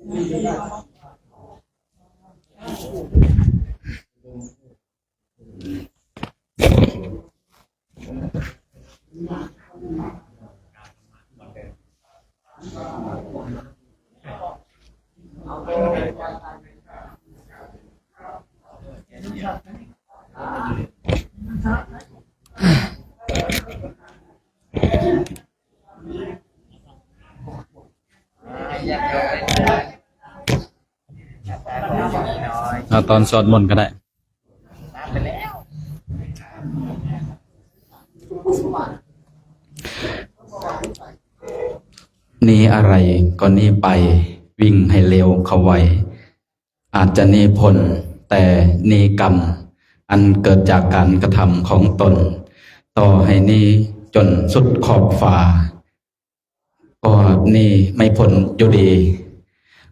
เอาตอนสวดมนต์ก็ได้หนีอะไรก็หนีไปวิ่งให้เร็วเข้าไวอาจจะหนีพ้นแต่หนีกรรมอันเกิดจากการกระทำของตนต่อให้หนีจนสุดขอบฟ้าก็หนีไม่พ้นอยู่ดี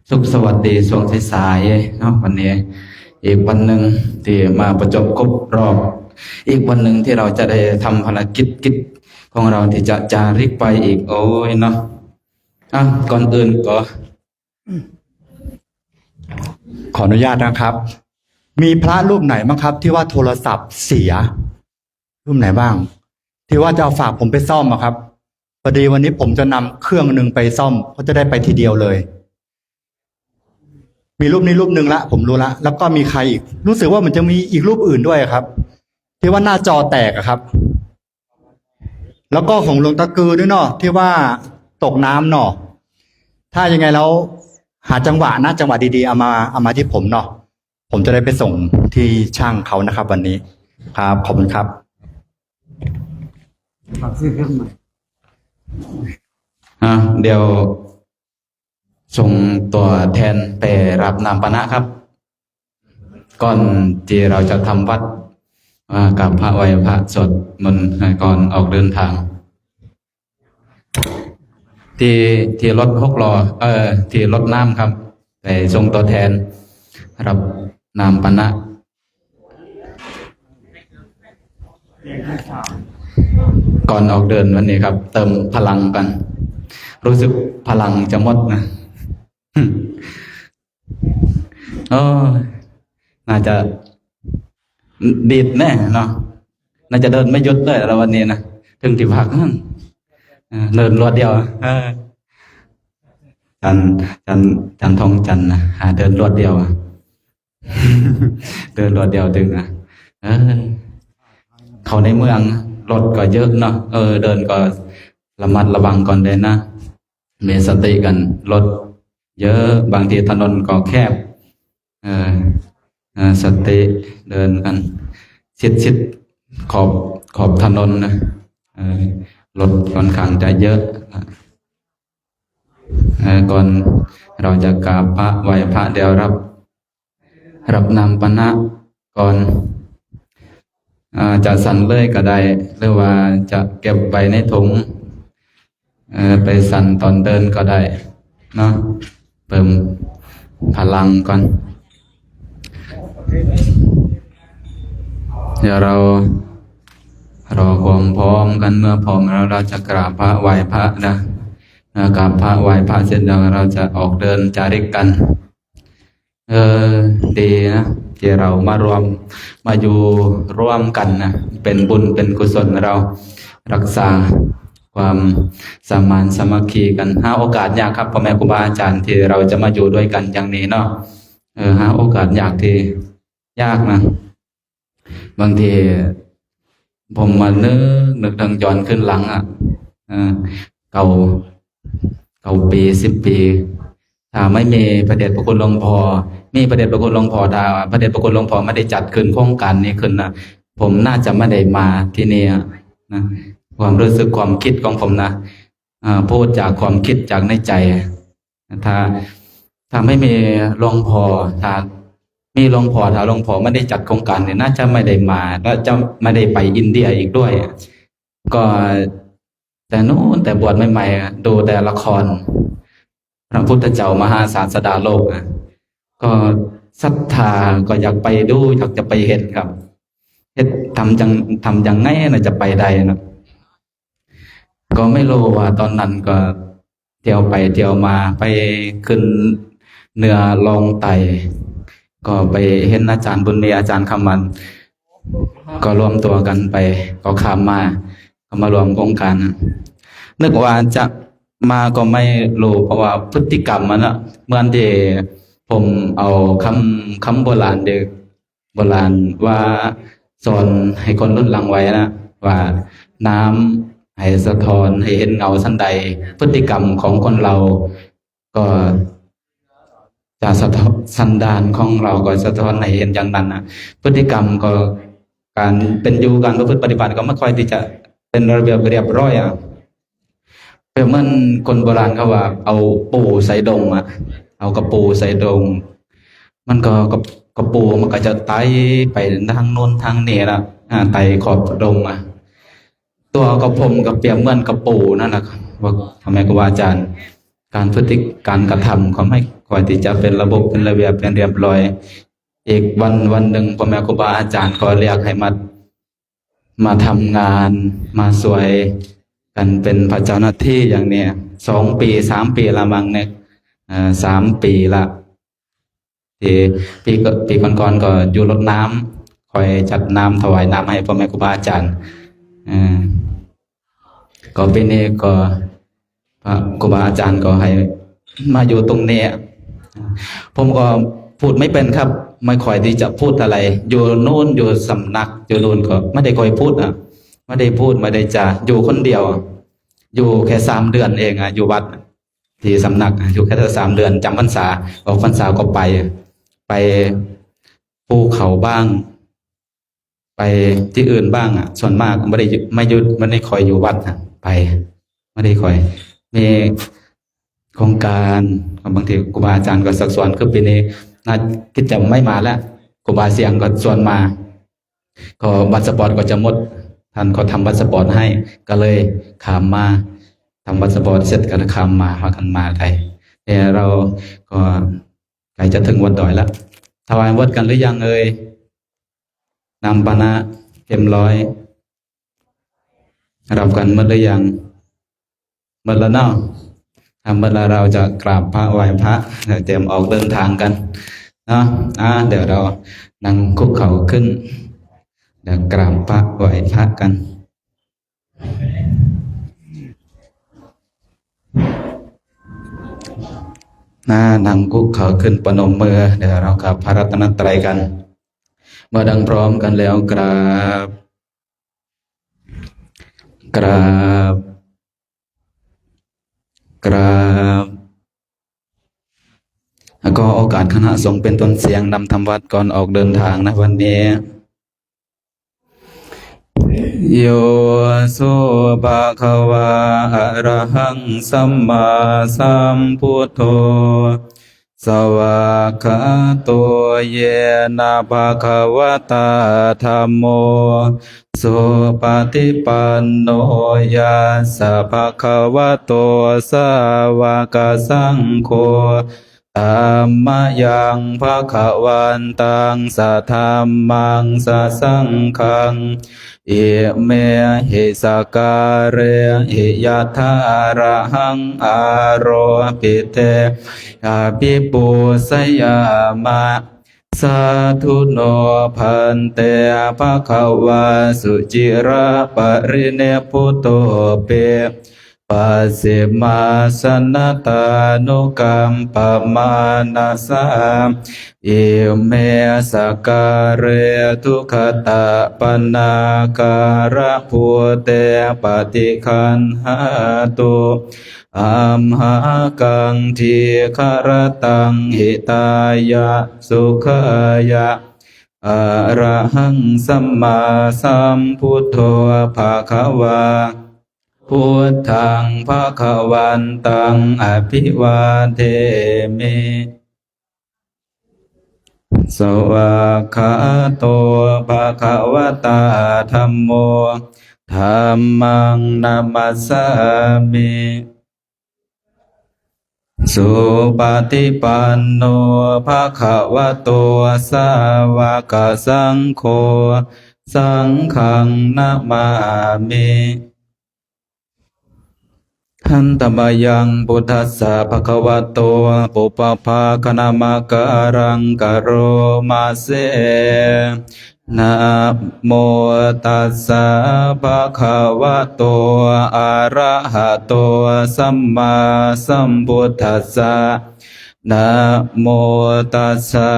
สุขสวัสดีช่วงสายๆเนาะวันนี้อีกวันหนึ่งที่มาประจบครบรอบอีกวันหนึ่งที่เราจะได้ทำภารกิจของเราที่จะจาริกไปอีกโอ้ยเนาะก่อนอื่นก็ขออนุญาตนะครับมีพระรูปไหนบ้างครับที่ว่าโทรศัพท์เสียรูปไหนบ้างที่ว่าจะเอาฝากผมไปซ่อมอะครับพอดีวันนี้ผมจะนำเครื่องหนึ่งไปซ่อมเขาจะได้ไปทีเดียวเลยมีรูปนี้รูปหนึ่งละผมรู้ละแล้วก็มีใครอีกรู้สึกว่ามันจะมีอีกรูปอื่นด้วยครับที่ว่าหน้าจอแตกอะครับแล้วก็ของหลวงตากือด้วยเนาะที่ว่าตกน้ำเนาะถ้ายังไงแล้วหาจังหวะนะจังหวะดีๆเอามาที่ผมเนาะผมจะได้ไปส่งที่ช่างเขานะครับวันนี้ครับขอบคุณครับฝากซื้อเครื่องใหม่เดี๋ยวส่งตัวแทนไปรับนามปนะครับก่อนที่เราจะทำวัดกับพระไหว้พระสวดมนต์ก่อนออกเดินทางที่รถ6 ล้อที่รถน้ำครับไปส่งตัวแทนรับนามปนะก่อนออกเดินวันนี้ครับเติมพลังกันรู้สึกพลังจะหมดนะน่าจะดีดแน่เนาะน่าจะเดินไม่หยุดเลยแล้ววันนี้นะถึงที่พักเดินรวดเดียวจันทองจันนะเดินรวดเดียวเดินรวดเดียวถึงเขาในเมืองรถก็เยอะเนาะเดินก็ระมัดระวังก่อนเลยนะมีสติกันรถเยอะบางทีถนนก็แคบสติเดินกันชิดขอบถนนนะรถค่อนข้างจะเยอะก่อนเราจะกราบพระไหว้พระเดี๋ยวรับนามปนะก่อนจะสั่นเลยก็ได้หรือว่าจะเก็บไว้ในถุงไปสั่นตอนเดินก็ได้เนาะเพิ่มพลังก่อนเดี๋ยวเรารอความพร้อมกันเมื่อพร้อมแล้วเราจะกราบพระไหว้พระนะกราบพระไหว้พระเสร็จแล้วเราจะออกเดินจาริกกันดีนะที่เรามาอยู่ร่วมกันนะเป็นบุญเป็นกุศลเรารักษาความสมานสามัคคีกันหาโอกาสยากครับพ่อแม่ครูบาอาจารย์ที่เราจะมาอยู่ด้วยกันอย่างนี้เนาะหาโอกาสยากที่ยากนะบางทีผมมานึกถึงย้อนขึ้นหลังเก่าปี10 ปีถ้าไม่มีพระเดชพระคุณหลวงพ่อมีพระเดชพระคุณหลวงพ่อดาวพระเดชพระคุณหลวงพ่อไม่ได้จัดขึ้นโครงการนี้ขึ้นนะผมน่าจะไม่ได้มาที่นี่นะความรู้สึกความคิดของผมนะพูดจากความคิดจากในใจถ้าไม่มีหลวงพ่อถ้ามีหลวงพ่อถ้าหลวงพ่อไม่ได้จัดโครงการเนี่ยน่าจะไม่ได้มาและจะไม่ได้ไปอินเดียอีกด้วยก็แต่นู้นแต่บวชใหม่ๆดูแต่ละครพระพุทธเจ้ามหาศาสดาโลกก็ศรัทธาก็อยากไปดูอยากจะไปเห็นครับทำยังไงนะจะไปได้นะก็ไม่รู้ว่าตอนนั้นก็เที่ยวไปเที่ยวมาไปขึ้น เหนือลองไต่ก็ไปเห็นอาจารย์บุญมีอาจารย์คำมัน ก็รวมตัวกันไปก็ข้ามมาก็มารวมโครงการนะนึกว่าจะมาก็ไม่รู้เพราะว่าพฤติกรรมมันอะเหมือนที่ผมเอาคำโบราณเด็กโบราณว่าสอนให้คนรุ่นหลังไว้นะว่าน้ำให้สะท้อนให้เห็นเงาสันใดพฤติกรรมของคนเราก็จะสะท้อนสันดานของเราก็สะท้อนให้เห็นอย่างนั้นนะพฤติกรรมก็การเป็นอยู่การประพฤติปฏิบัติก็ไม่ค่อยที่จะเป็นระเบียบเรียบร้อยอ่ะเป็นเหมือนคนโบราณเขาว่าเอาปูใส่ดงอ่ะเอากระปูใส่ดง มันก็กระปูมันก็จะไต่ไปทางโน้นทางนี้ละไต่ขอบดงอ่ะตัวกระผมกับเปรียบเหมือนกระปูนั่นแหละครับว่าทำไมครูบาอาจารย์การพฤติการกระทำเขาไม่ค่อยที่จะเป็นระบบเป็นระเบียบเป็นเรียบร้อย อีกวันหนึ่งพ่อแม่ครูบาอาจารย์ก็เรียกให้มาทำงานมาสวยกันเป็นพระเจ้าหน้าที่อย่างเนี้ย2 ปี 3 ปีละมั้งเนี่ย3 ปีละปีก่อนๆก็อยู่รดน้ำคอยจัดน้ำถวายน้ำให้พ่อแม่ครูบาอาจารย์ก็ปีนี้ก็พระครูบาอาจารย์ก็ให้มาอยู่ตรงนี้ผมก็พูดไม่เป็นครับไม่ค่อยที่จะพูดอะไรอยู่โน่นอยู่สำนักอยู่โน่นก็ไม่ได้ค่อยพูดไม่ได้พูดไม่ได้จะอยู่คนเดียวอยู่แค่3 เดือนเองอยู่วัดที่สำนักอยู่แค่3 เดือนจำพรรษาออกพรรษาก็ไปภูเขาบ้าง ไปที่อื่นบ้างส่วนมากไม่ได้คอยอยู่วัดไปไม่ได้คอยมีโครงการบางทีครูบาอาจารย์ก็สักส่วนคือปีนี้น่าคิดจะไม่มาแล้วครูบาเสียงก็ส่วนมาก็บัตรสปอร์ตก็จะหมดท่านก็ทำบัตรสปอร์ตให้ก็เลยขามมาทำบัตรสปอร์ตเสร็จก็ขามมากันมาไทยแต่เราก็ใกล้จะถึงวัดดอยแล้วถวายวัดกันหรือยังนำปานะเต็มร้อยรับกันหมดหรือยังหมดแล้วเนาะทำเมื่อเราจะกราบพระไหว้พระเตรียมออกเดินทางกันเนาะเดี๋ยวเรานั่งคุกเข่าขึ้นเดี๋ยวกราบพระไหว้พระกันนั่งคุกเข่าขึ้นประนมมือเดี๋ยวเรากราบพระรัตนตรัยกันเมื่อดังพร้อมกันแล้วกราบแล้วก็โอกาสคณะสงฆ์เป็นต้นเสียงนำธรรมวัดก่อนออกเดินทางนะวันนี้โยสุภะคะวะอะระหังสัมมาสัมพุทโธสวากขาโตเยนะภะคะวะตาธัมโมสุปฏิปันโนยัสสะภะคะวะโตสาวกสังโฆธัมมยังภะคะวันตังสัทธัมมังสัสสังฆังอิเมหิสการะหิยะถาระหังอาโรปิเตอาภิปุสยามะสาธุโนพันเตภะคะวะสุจิระปริเนพุตโตเปปัสสิมาสนตานุกรรมปมานาสาอิเมสการะทุขตะปนาการะพุเตปฏิคันหาตุอัมหากังทีคารตังหิตายะสุขายะอะระหังสัมมาสัมพุทโธภะคะวาพุทธังภะคะวันตังอภิวาเทมิสวากขาโตภะคะวะตาธัมโมธัมมังนัมมัสสามิสุปฏิปันโนภะคะวะโตสาวกสังโฆสังฆังนะมามิธ หันตมยังพุทธัสสะภะคะวะโตปุปภาคณามะการังกโรมาเสนะโมตัสสะภะคะวะโตอะระหะโตสัมมาสัมพุทธัสสะนะโมตัสสะ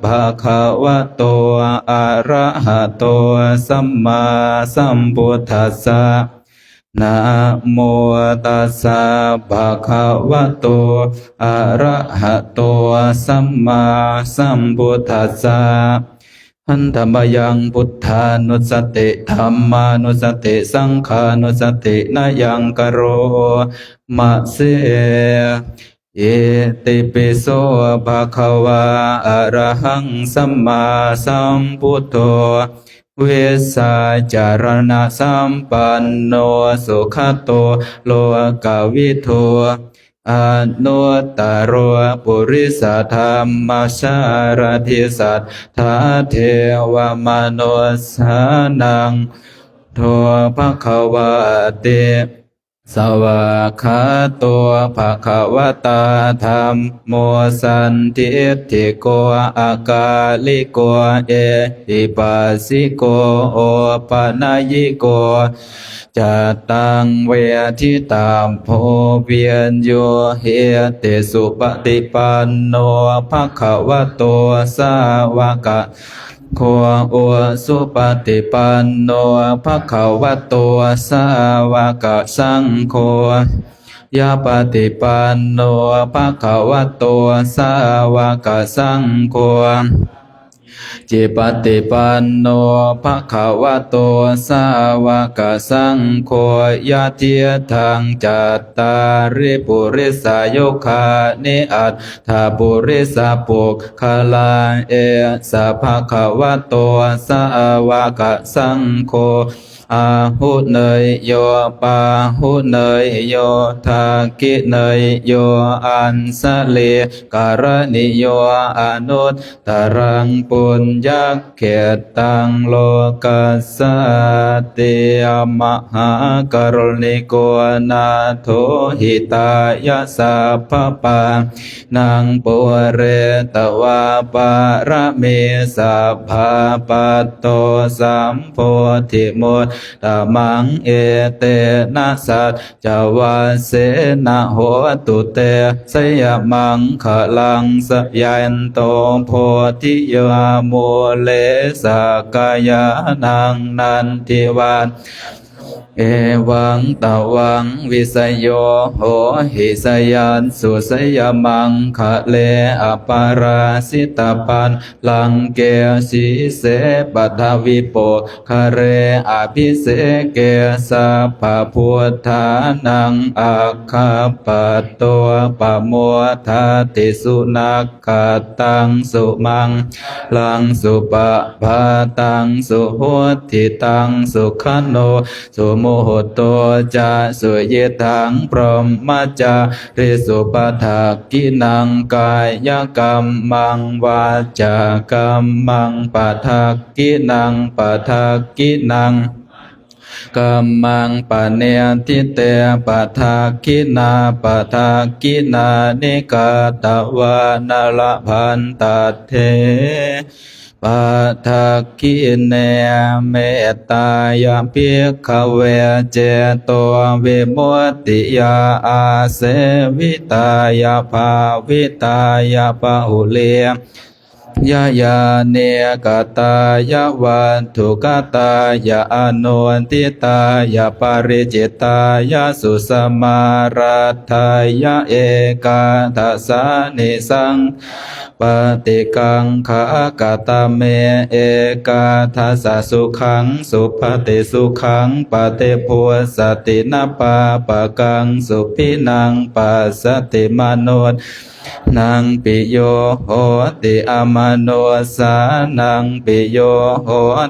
ภะคะวะโตอะระหะโตสัมมาสัมพุทธัสสะนะโมตัสสะภะคะวะโตอะระหะโตสัมมาสัมพุทธัสสะหันธมยังพุทธานุสติธัมมานุสติสังฆานุสตินายังกโรมะเสเอติปิโสภะคะวะอะระหังสัมมาสัมพุทโธเวสสาจารณะสัมปันโนสุขโตโลกวิทูอนุตตรปุริสธรรมชารติสัทธาเทวมนุสานังโทภควะเตสวากขาตัวภควตาธรรมโมสันติติโกอากาลิโกเอหิปัสสิโกโอปนัยิโกจัตตังเวทิตามโพเวียนโยเหติสุปฏิปันโนภควโตสาวกโคโอสุปฏิปันโนภควโตสาวกสังโฆยาปฏิปันโนภควโตสาวกสังโฆจิปฏิปันโนภควโตสาวกสังโฆยะเทียทังจัตตาริปุริสายุคานิอัตถาปุริสาปุคคลาเอสะภควโตสาวกสังโฆอาหุเนยโยปาหุเนยโยทากิเนยโยอันสะเลการณิโยอนุตตรังปุญญเขตังโลกัสสติยมหากรุณิโกนาโถหิตายะสัพพปานังปุเรตวาปารเมสัพพาปัตโตสัมโพธิมุตตมังเอเตนะสัจจวัสเสนะโหตุเตสยมังขลังสยันโตโพธิยาโมเลสกายานังนันทิวันเอวังตวังวิสยโยโหหิสยันสุสยมังคะเลอปาราสิตาปันลังเกสีเสปัทวิโปคะเรอภิเสเกสัพพพุทธานังอาคาปัตโตปะโมทาติสุนักขตังสุมังลังสุปะภาตังสุโหติตังสุขโนสุโมโหโตจะสุเยทังพรหมจาริสุปทักกินังกายกรรมังวาจากรรมังปทักกินังปทักกินังกัมมังปะเนติเตปะทาคินาปะทาคินานิกาตวานาลพันตัดเทปะทาคิเนเมตตายาภิกขเวเจโตวิมุตติยาอาเสวิตายาภาวิตายาปะหุเลยะยาเนกตายะวันทุกตายะอนุนติตายะปริจิตายะสุสมารัตถายะเอกาทัสสานิสังปฏิกังขากตเมเอกาทัสสะสุขังสุปฏิสุขังปฏิภูสตินาปาปะกังสุพินังปัสสติมนุษนังปิโยโหติอมโนสานังปิโยโห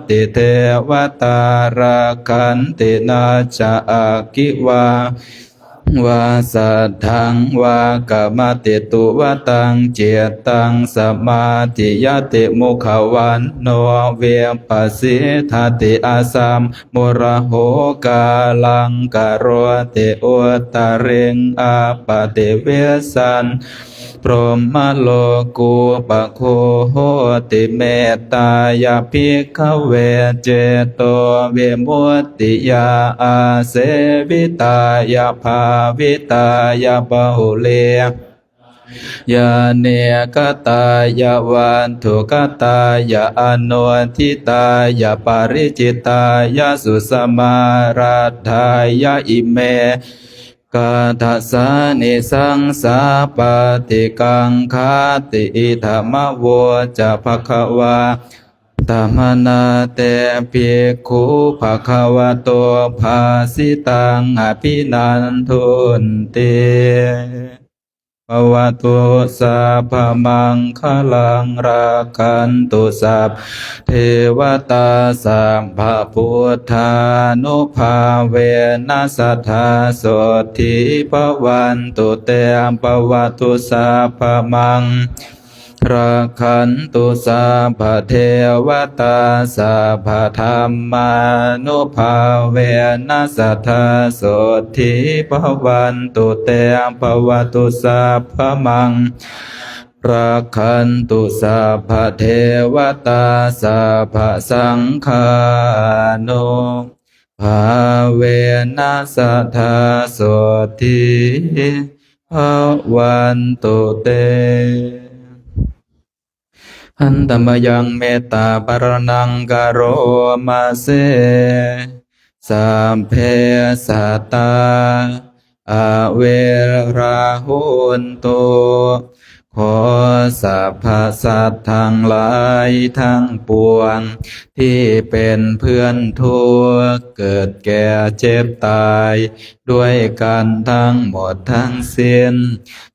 ติเทวตาราคันตินาจาอาคิวา วาสัทธังวากามติตุวตังเจตังสมาธิยติมุขวันโนเวปัสสิทาติอาสัมมุระโหกาลังกโรติอุตเรงอาปติเวสันพรหมโลกุปะโคโหติเมตตายาภิกขเวเจโตวิมุตติยาอาเสวิตายาภาวิตายาปะหุเลยาเนกตายาวันทุกตายาอนุทิตายาปาริจิตายาสุสมาราธายาอิเมกาทัสสานิสังสาปฏิกังคาติธรรมโวจะภควาตมนาเตภิกขุภควโตภาสิตังอภินันทุนเตภวตุสัพพมังคลังราคันตุสัพเทวตาสัมภพุทธานุภาเวนัสทธาโสทิภวันตุเตมภวตุสัพพมังราคันตุสัพพเทวตาสัพพธรรมานุภาเวนัสทธาโสทิภวันตุเตภวตุสัพพมังราคันตุสัพพเทวตาสัพพสังฆานุภาเวนัสทธาโสทิภวันตุเตหันตมยังเมตตาปรนังกโรมาเสสัมเพสัตตาอเวราหุนโตขอสัพพสัตว์ทั้งหลายทั้งปวงที่เป็นเพื่อนทุกข์เกิดแก่เจ็บตายด้วยกันทั้งหมดทั้งสิ้น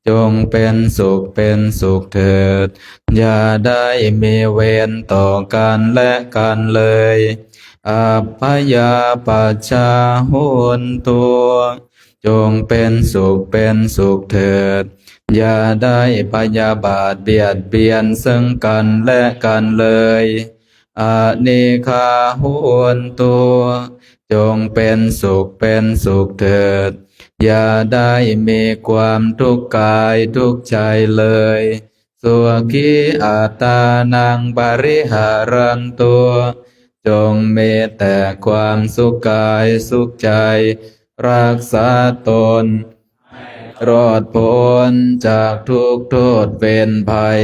จงเป็นสุขเถิดอย่าได้มีเวรต่อกันและกันเลยอัปพยาปัชชาหุนตัวจงเป็นสุขเถิดอย่าได้พยาบาทเบียดเบียนซึ่งกันและกันเลยอานิคาหุนตัวจงเป็นสุขเถิดอย่าได้มีความทุกข์กายทุกข์ใจเลยสุขีอัตตานังปริหารันตัวจงมีแต่ความสุขกายสุขใจรักษาตนรอดพ้นจากทุกโทษเป็นภัย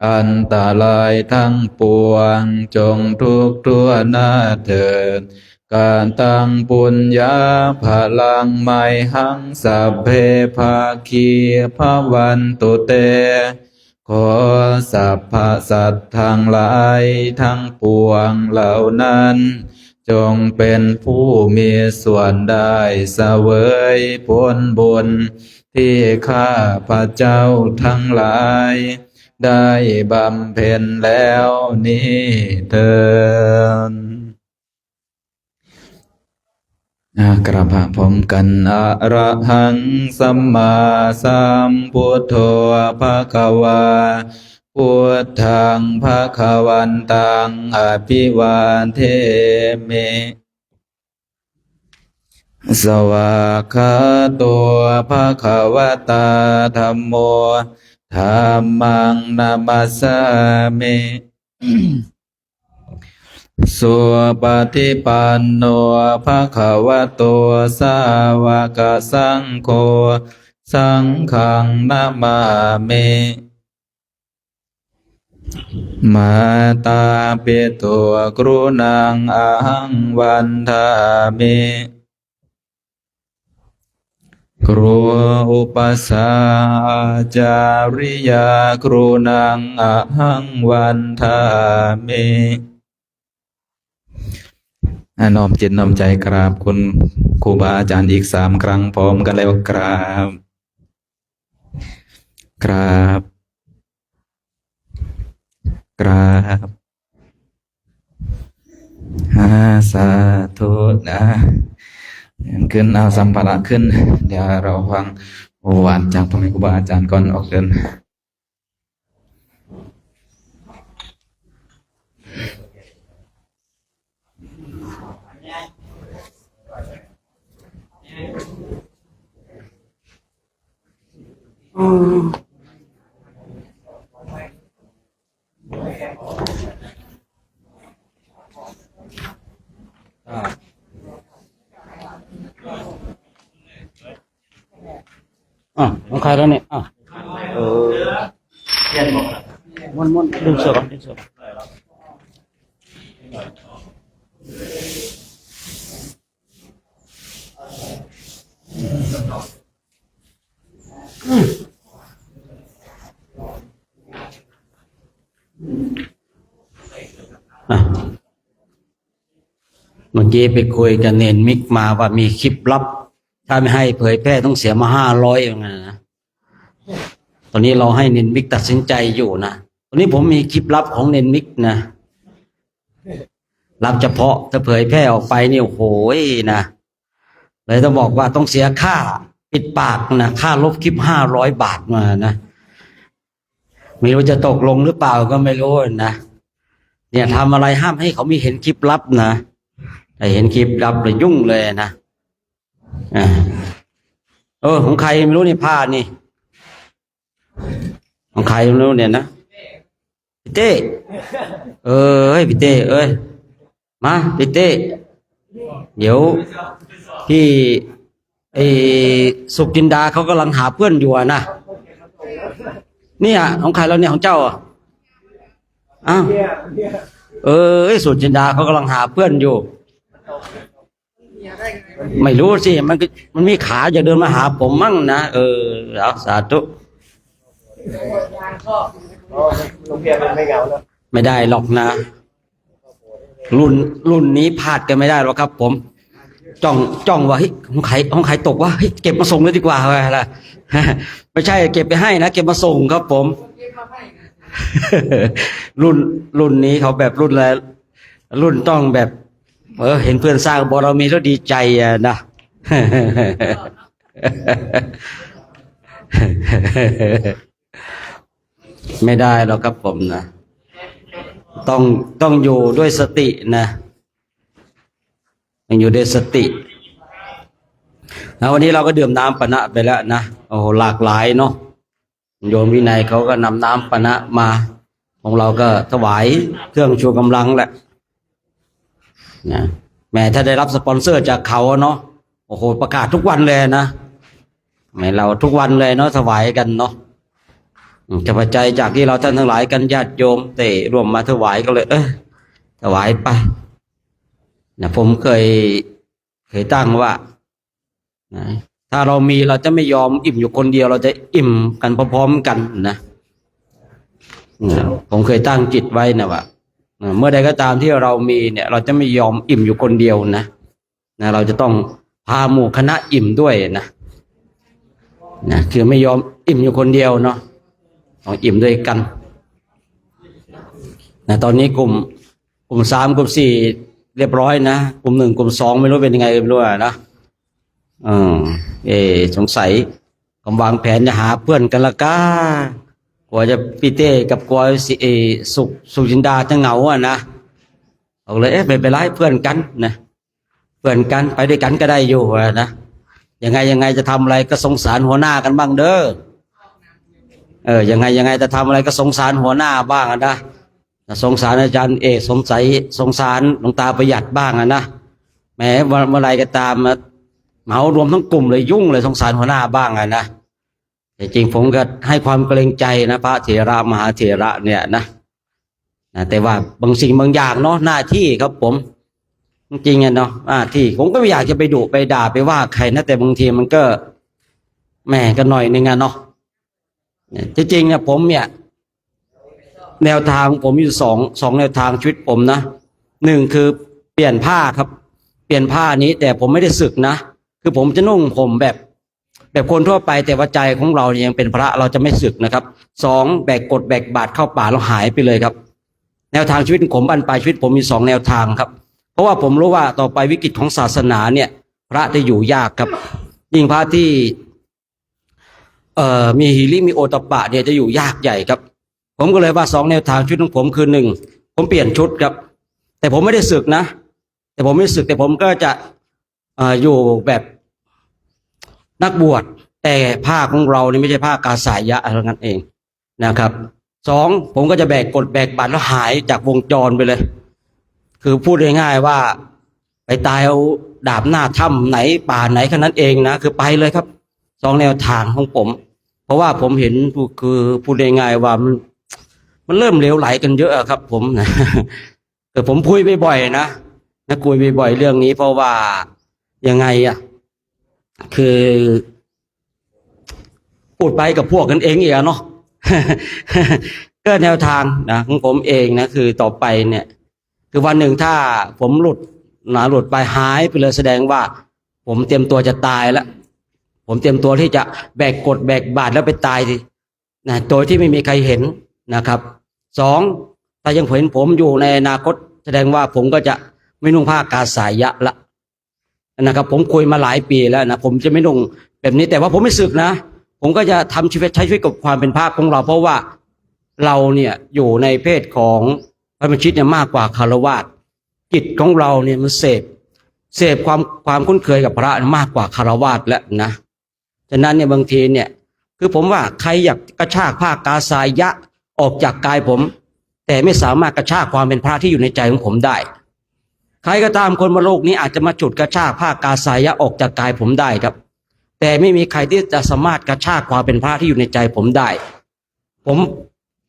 อันตรายทั้งปวงจงทุกทั่วหน้าเถิดการตั้งปุญญาพลังไมหังสัพเพภาคีภวันตุเตขอสัพพสัตว์ทั้งหลายทั้งปวงเหล่านั้นจงเป็นผู้มีส่วนได้เสวยผลบุญที่ข้าพระเจ้าทั้งหลายได้บำเพ็ญแล้วนี้เถิดกราบพร้อมกันอะระหังสัมมาสัมพุทโธภควาพุทธังภควันตังอภิวาเทมิสวากขาโตภควตาธัมโมธัมมังนามัสสามิสุปฏิปันโนภควโตสาวกสังโฆสังฆังนามามิมาตาปิตุกรุณังอหังวันทามิครูอุปสาจาริยากรุณังอหังวันทามิน้อมจิตน้อมใจกราบคุณครูบาอาจารย์อีก3 ครั้งพร้อมกันแล้วกราบกราบกราบสาธุนะ ขึ้นเอาสัมภาระขึ้น เดี๋ยวเราฟังโอวาทจากพระแม่ครูบาอาจารย์ก่อนออกเดินของใครแล้วเนี่ยม้วนดึงเสือก่อนดึงเสือเมื่อกี้ไปคุยกับเนนมิกมาว่ามีคลิปลับถ้าไม่ให้เผยแพร่ต้องเสียมา500อย่างนั้นนะตอนนี้เราให้เนนมิกตัดสินใจอยู่นะตอนนี้ผมมีคลิปลับของเนนมิกนะลับเฉพาะถ้าเผยแพร่ออกไปนี่โอ้โหนะเลยต้องบอกว่าต้องเสียค่าปิดปากนะค่าลบคลิป500 บาทมานะไม่รู้จะตกลงหรือเปล่าก็ไม่รู้นะเนี่ยทำอะไรห้ามให้เขามีเห็นคลิปลับนะแต่เห็นคลิปลับเลยยุ่งเลยนะของใครไม่รู้นี่ผ้านี่ของใครไม่รู้เนี่ยนะพี่เต้พี่เต้มาพี่เต้เดี๋ยวพี่สุขจินดาเขากำลังหาเพื่อนอยู่นะเนี่ยของใครแล้วเนี่ยของเจ้าอ้าวสุขจินดาเขากำลังหาเพื่อนอยู่ไม่รู้สิมันมีขาจะเดินมาหาผมมั่งนะเอาสาธุไม่ได้หรอกนะรุ่นนี้พลาดกันไม่ได้หรอกครับผมจ้องว่าเฮ้ยของใครตกวะเฮ้ยเก็บมาส่งเลยดีกว่าอะไรไม่ใช่เก็บไปให้นะเก็บมาส่งครับผมรุ่นนี้เขาแบบรุ่นอะไรรุ่นต้องแบบเห็นเพื่อนสร้างบารมีแล้วดีใจนะไม่ได้หรอกครับผมนะต้องอยู่ด้วยสตินะต้องอยู่ด้วยสตินะวันนี้เราก็ดื่มน้ำปนะไปแล้วนะโอ้หลากหลายเนาะโยมวินัยเขาก็นำน้ำปนะมาของเราก็ถวายเครื่องชูกำลังแหละนะแม้ถ้าได้รับสปอนเซอร์จากเขาเนาะโอ้โหประกาศทุกวันเลยนะแม้เราทุกวันเลยเนาะถวายกันเนาะจะปัจจัยจากที่เราท่านทั้งหลายกันญาติโยมเตะรวมมาถวายก็เลยถวายไปนะผมเคยตั้งว่านะถ้าเรามีเราจะไม่ยอมอิ่มอยู่คนเดียวเราจะอิ่มกันพร้อมๆกันนะผมเคยตั้งจิตไว้นะว่าเมื่อใดก็ตามที่เรามีเนี่ยเราจะไม่ยอมอิ่มอยู่คนเดียวนะเราจะต้องพาหมู่คณะอิ่มด้วยนะคือไม่ยอมอิ่มอยู่คนเดียวเนาะต้องอิ่มด้วยกันตอนนี้กลุ่ม3กลุ่ม4เรียบร้อยนะกลุ่ม1กลุ่ม2ไม่รู้เป็นยังไงไม่รู้นะสงสัยกำวางแผนจะหาเพื่อนกันละก้ากว่าจะพี่เต้กับกลัวสุจินดาจะเหงานะเอาเลยไม่เป็นไรเพื่อนกันนะเพื่อนกันไปด้วยกันก็ได้อยู่นะยังไงจะทำอะไรก็สงสารหัวหน้ากันบ้างเด้อยังไงจะทำอะไรก็สงสารหัวหน้าบ้างนะสงสารอาจารย์เอกสงสารหลวงตาประหยัดบ้างนะแม้เมื่อไรก็ตามเหมารวมทั้งกลุ่มเลยยุ่งเลยสงสารหัวหน้าบ้างนะแต่จริงผมก็ให้ความเกรงใจนะพระเถระมหาเถระเนี่ยนะแต่ว่าบางสิ่งบางอย่างเนาะหน้าที่ครับผมจริงๆเนาะที่ผมก็ไม่อยากจะไปดุไปด่าไปว่าใครนะแต่บางทีมันก็แหม่กันหน่อยนึงเนาะจริงๆเนี่ยผมเนี่ยแนวทางผมอยู่สองแนวทางชีวิตผมนะ1คือเปลี่ยนผ้าครับเปลี่ยนผ้านี้แต่ผมไม่ได้สึกนะคือผมจะนุ่งผมแบบคนทั่วไปแต่ว่าใจของเราเนี่ยยังเป็นพระเราจะไม่สึกนะครับ2แบกกฎแบกบาตรเข้าป่าเราหายไปเลยครับแนวทางชีวิตผมบั้นปลายชีวิตผมมี2แนวทางครับเพราะว่าผมรู้ว่าต่อไปวิกฤตของศาสนาเนี่ย พระที่อยู่ยากครับยิ่งพระที่มีหิริมีโอตตัปปะเนี่ยจะอยู่ยากใหญ่ครับผมก็เลยว่า2 แนวทางชุดของผมคือ1ผมเปลี่ยนชุดครับแต่ผมไม่ได้สึกนะแต่ผมไม่สึกแต่ผมก็จะอยู่แบบนักบวชแต่ผ้าของเรานี่ไม่ใช่ผ้ากาสายะอะไรนั้นเองนะครับ2ผมก็จะแบกกฎแบกบาตรแล้วหายจากวงจรไปเลยคือพูดง่ายๆว่าไปตายเอาดาบหน้าถ้ำไหนป่าไหนแค่นั้นเองนะคือไปเลยครับ2 แนวทางของผมเพราะว่าผมเห็นคือพูดง่ายๆว่ามันเริ่มเหลวไหลกันเยอะครับผมนะแต่ผมคุยบ่อยๆนะคุยบ่อยๆเรื่องนี้เพราะว่ายังไงคือพูดไปกับพวกกันเองอีกเนาะ ก็แนวทางนะของผมเองนะคือต่อไปเนี่ยคือวันหนึ่งถ้าผมหลุดไปหายไปเลยแสดงว่าผมเตรียมตัวจะตายแล้วผมเตรียมตัวที่จะแบกกฎแบกบาตรแล้วไปตายสินะโดยที่ไม่มีใครเห็นนะครับ2ถ้ายังเห็นผมอยู่ในอนาคตแสดงว่าผมก็จะไม่นุ่งผ้ากาสายะละนะครับผมคุยมาหลายปีแล้วนะผมจะไม่นุ่งแบบนี้แต่ว่าผมไม่สึกนะผมก็จะทำชีวิตใช้ชีวิตกับความเป็นพระของเราเพราะว่าเราเนี่ยอยู่ในเพศของพระบัญชิตเนี่ยมากกว่าคฤหัสถ์จิตของเราเนี่ยมันเสพความคุ้นเคยกับพระมากกว่าคฤหัสถ์แล้วนะฉะนั้นเนี่ยบางทีเนี่ยคือผมว่าใครอยากกระชากผ้ากาสายะออกจากกายผมแต่ไม่สามารถกระชากความเป็นพระที่อยู่ในใจของผมได้ใครก็ตามคนบนโลกนี้อาจจะมาจุดกระชากผ้ากาสายะออกจากกายผมได้ครับแต่ไม่มีใครที่จะสามารถกระชากความเป็นพระที่อยู่ในใจผมได้ผม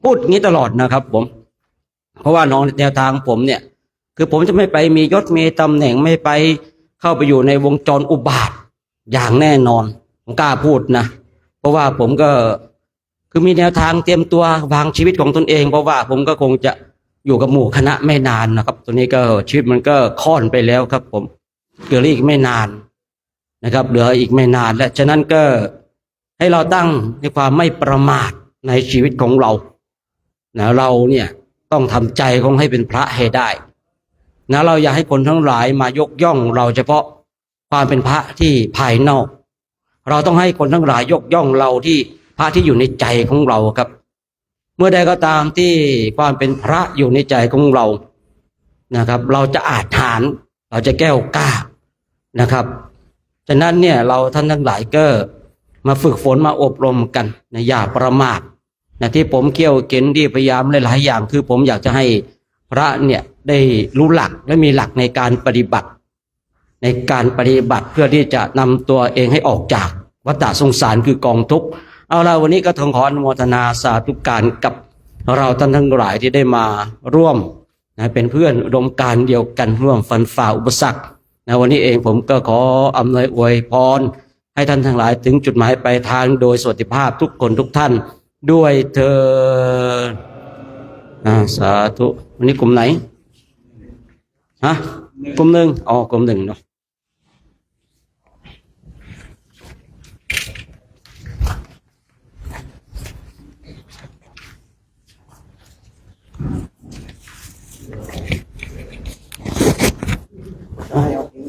พูดอย่างนี้ตลอดนะครับผมเพราะว่าน้องแนวทางผมเนี่ยคือผมจะไม่ไปมียศมีตำแหน่งไม่ไปเข้าไปอยู่ในวงจรอุบาทอย่างแน่นอนผมกล้าพูดนะเพราะว่าผมก็คือมีแนวทางเตรียมตัววางชีวิตของตนเองเพราะว่าผมก็คงจะอยู่กับหมู่คณะไม่นานนะครับตัวนี้ก็ชีวิตมันก็ค่อนไปแล้วครับผมเหลืออีกไม่นานนะครับเหลืออีกไม่นานและฉะนั้นก็ให้เราตั้งในความไม่ประมาทในชีวิตของเรานะเราเนี่ยต้องทำใจของให้เป็นพระให้ได้นะเราอย่าให้คนทั้งหลายมายกย่องเราเฉพาะความเป็นพระที่ภายนอกเราต้องให้คนทั้งหลายยกย่องเราที่พระที่อยู่ในใจของเราครับเมื่อใดก็ตามที่ความเป็นพระอยู่ในใจของเรานะครับเราจะอาจหาญเราจะแก้วกล้านะครับฉะนั้นเนี่ยเราท่านทั้งหลายก็มาฝึกฝนมาอบรมกันนะอย่าประมาทนะที่ผมเกี่ยวเข็นที่พยายามหลายๆอย่างคือผมอยากจะให้พระเนี่ยได้รู้หลักและมีหลักในการปฏิบัติเพื่อที่จะนำตัวเองให้ออกจากวัฏสงสารคือกองทุกข์เอาล่ะวันนี้ก็ขออนุโมทนาสาธุการกับเราท่านทั้งหลายที่ได้มาร่วมนะเป็นเพื่อนอุดมการณ์เดียวกันร่วมฟันฝ่าอุปสรรคนะวันนี้เองผมก็ขออำนวยอวยพรให้ท่านทั้งหลายถึงจุดหมายปลายทางโดยสวัสดิภาพทุกคนทุกท่านด้วยเถิดสาธุวันนี้กลุ่มไหนกลุ่มหนึ่งกลุ่มหนึ่งเนาะ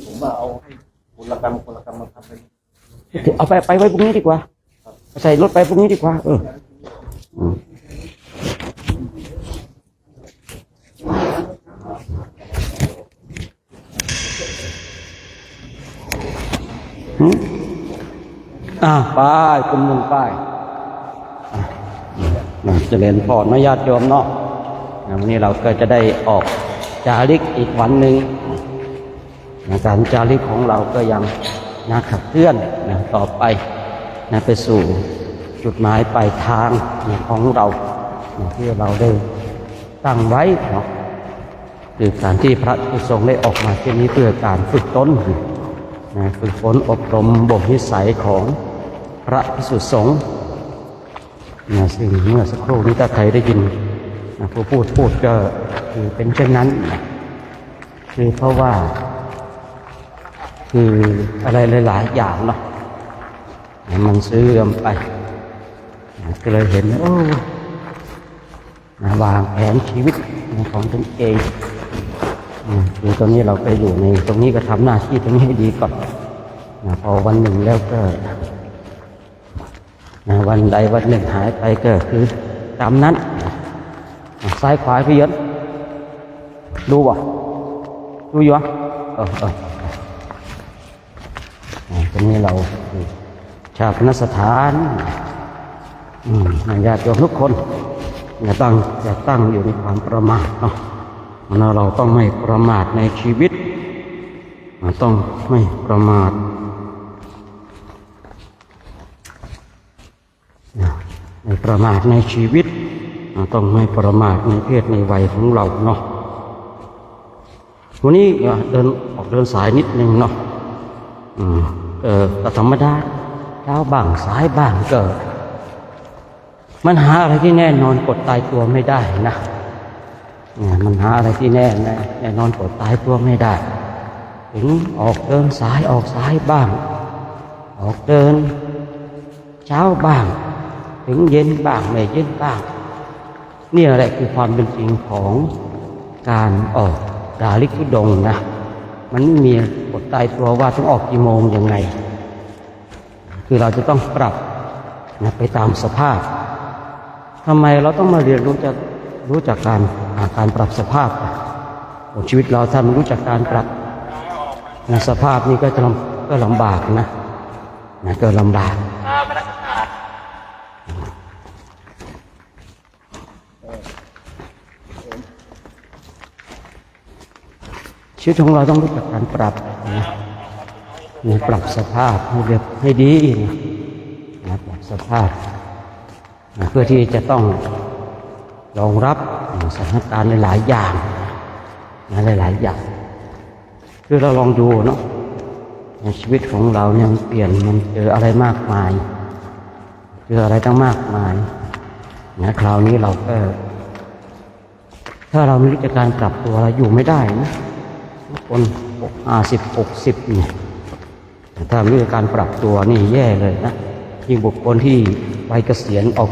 ผมว่าเอาให้คนละกรรมมาทำไป เอาไปไว้พรุ่งนี้ดีกว่าใส่รถไปพรุ่งนี้ดีกว่าไปกลุ่มหนึ่งไปเจริญพรญาติโยมเนาะวันนี้เราก็จะได้ออกจาริกอีกวันหนึ่งการจาริกของเราก็ยังขับเคลื่อนต่อไปไปสู่จุดหมายปลายทางของเราที่เราได้ตั้งไว้เนาะคือการที่พระผู้ทรงได้ออกมาเช่นนี้เพื่อการฝึกตนฝึกฝนอบรมบ่มนิสัยของพระภิกษุสงฆ์ซึ่งเมื่อสักครู่นี้ถ้าใครได้ยินผู้พูดก็คือเป็นเช่นนั้นคือเพราะว่าคืออะไรหลายๆอย่างเนาะมันเสื่อมไปก็เลยเห็นวางแผนชีวิตของตนเองคือตอนนี้เราไปอยู่ในตรงนี้ก็ทำหน้าที่ตรงนี้ให้ดีก่อน พอวันหนึ่งแล้วก็วันใดวันหนึ่งหายไปก็คือตามนั้นซ้ายขวาพี่ยศดูบ่ดูอยู่อ่ะตรงนี้เราชาปนสถานญาติโยมทุกคนอย่าตั้งอยู่ในความประมาทเนาะเราต้องไม่ประมาทในชีวิตต้องไม่ประมาทไม่ประมาทในชีวิตต้องไม่ประมาทในเพศในวัยของเราเนาะวันนี้เดินสายนิดนึงเนาะก็ธรรมดาเช้าบ้างสายบ้างก็มันหาอะไรที่แน่นอนกดตายตัวไม่ได้นะมันหาอะไรที่แน่นอนกดตายตัวไม่ได้ถึงออกเดินสายออกสายบ้างออกเดินเช้าบ้างถึงเย็นบ้างไม่เย็นบ้างนี่แหละคือความเป็นจริงของการออกดาริกธุดงค์นะมันไม่มีกฎตายตัวว่าต้องออกกี่โมงยังไงคือเราจะต้องปรับไปตามสภาพทำไมเราต้องมาเรียนรู้จากการปรับสภาพชีวิตเราถ้าไม่รู้จักการปรับสภาพนี้ก็ลำบากนะก็ลำบากชีวิตของเราต้องรู้จักการปรับปรับสภาพให้ดีปรับสภาพเพื่อที่จะต้องรองรับสถานการณ์หลายอย่างหลายอย่างคือเราลองดูเนาะในชีวิตของเราเนี่ยมันเปลี่ยนมันเจออะไรมากมายเจออะไรตั้งมากมายคราวนี้เราก็ถ้าเราไม่รู้จักการปรับตัวเราอยู่ไม่ได้นะคน50-60เนี่ยถ้าไม่รู้จักการปรับตัวนี่แย่เลยนะยิ่งบุคคลที่ไปเกษียณออก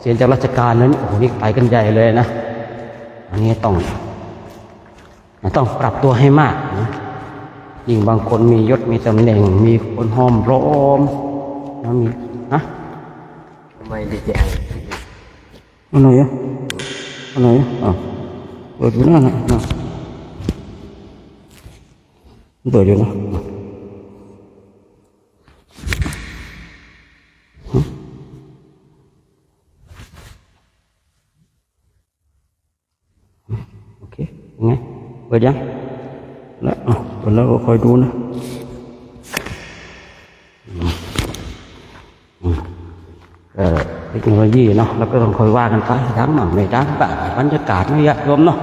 เสียจากราชการนั้นโอ้โหนี่ไปกันใหญ่เลยนะอันนี้ต้องปรับตัวให้มากนะยิ่งบางคนมียศมีตำแหน่งมีคนห้อมล้อมแล้วมีทำไมดีแจงอะไรเปิดอยู่นั่นนะเปิดอยู่นะโอเคยังไงเปิดยังแล้วเปิดแล้วก็คอยดูนะเทคโนโลยีเนาะแล้วก็ต้องคอยว่ากันไปดังมั่งไม่ดังบ้างบรรยากาศไม่ยากรวมเนาะ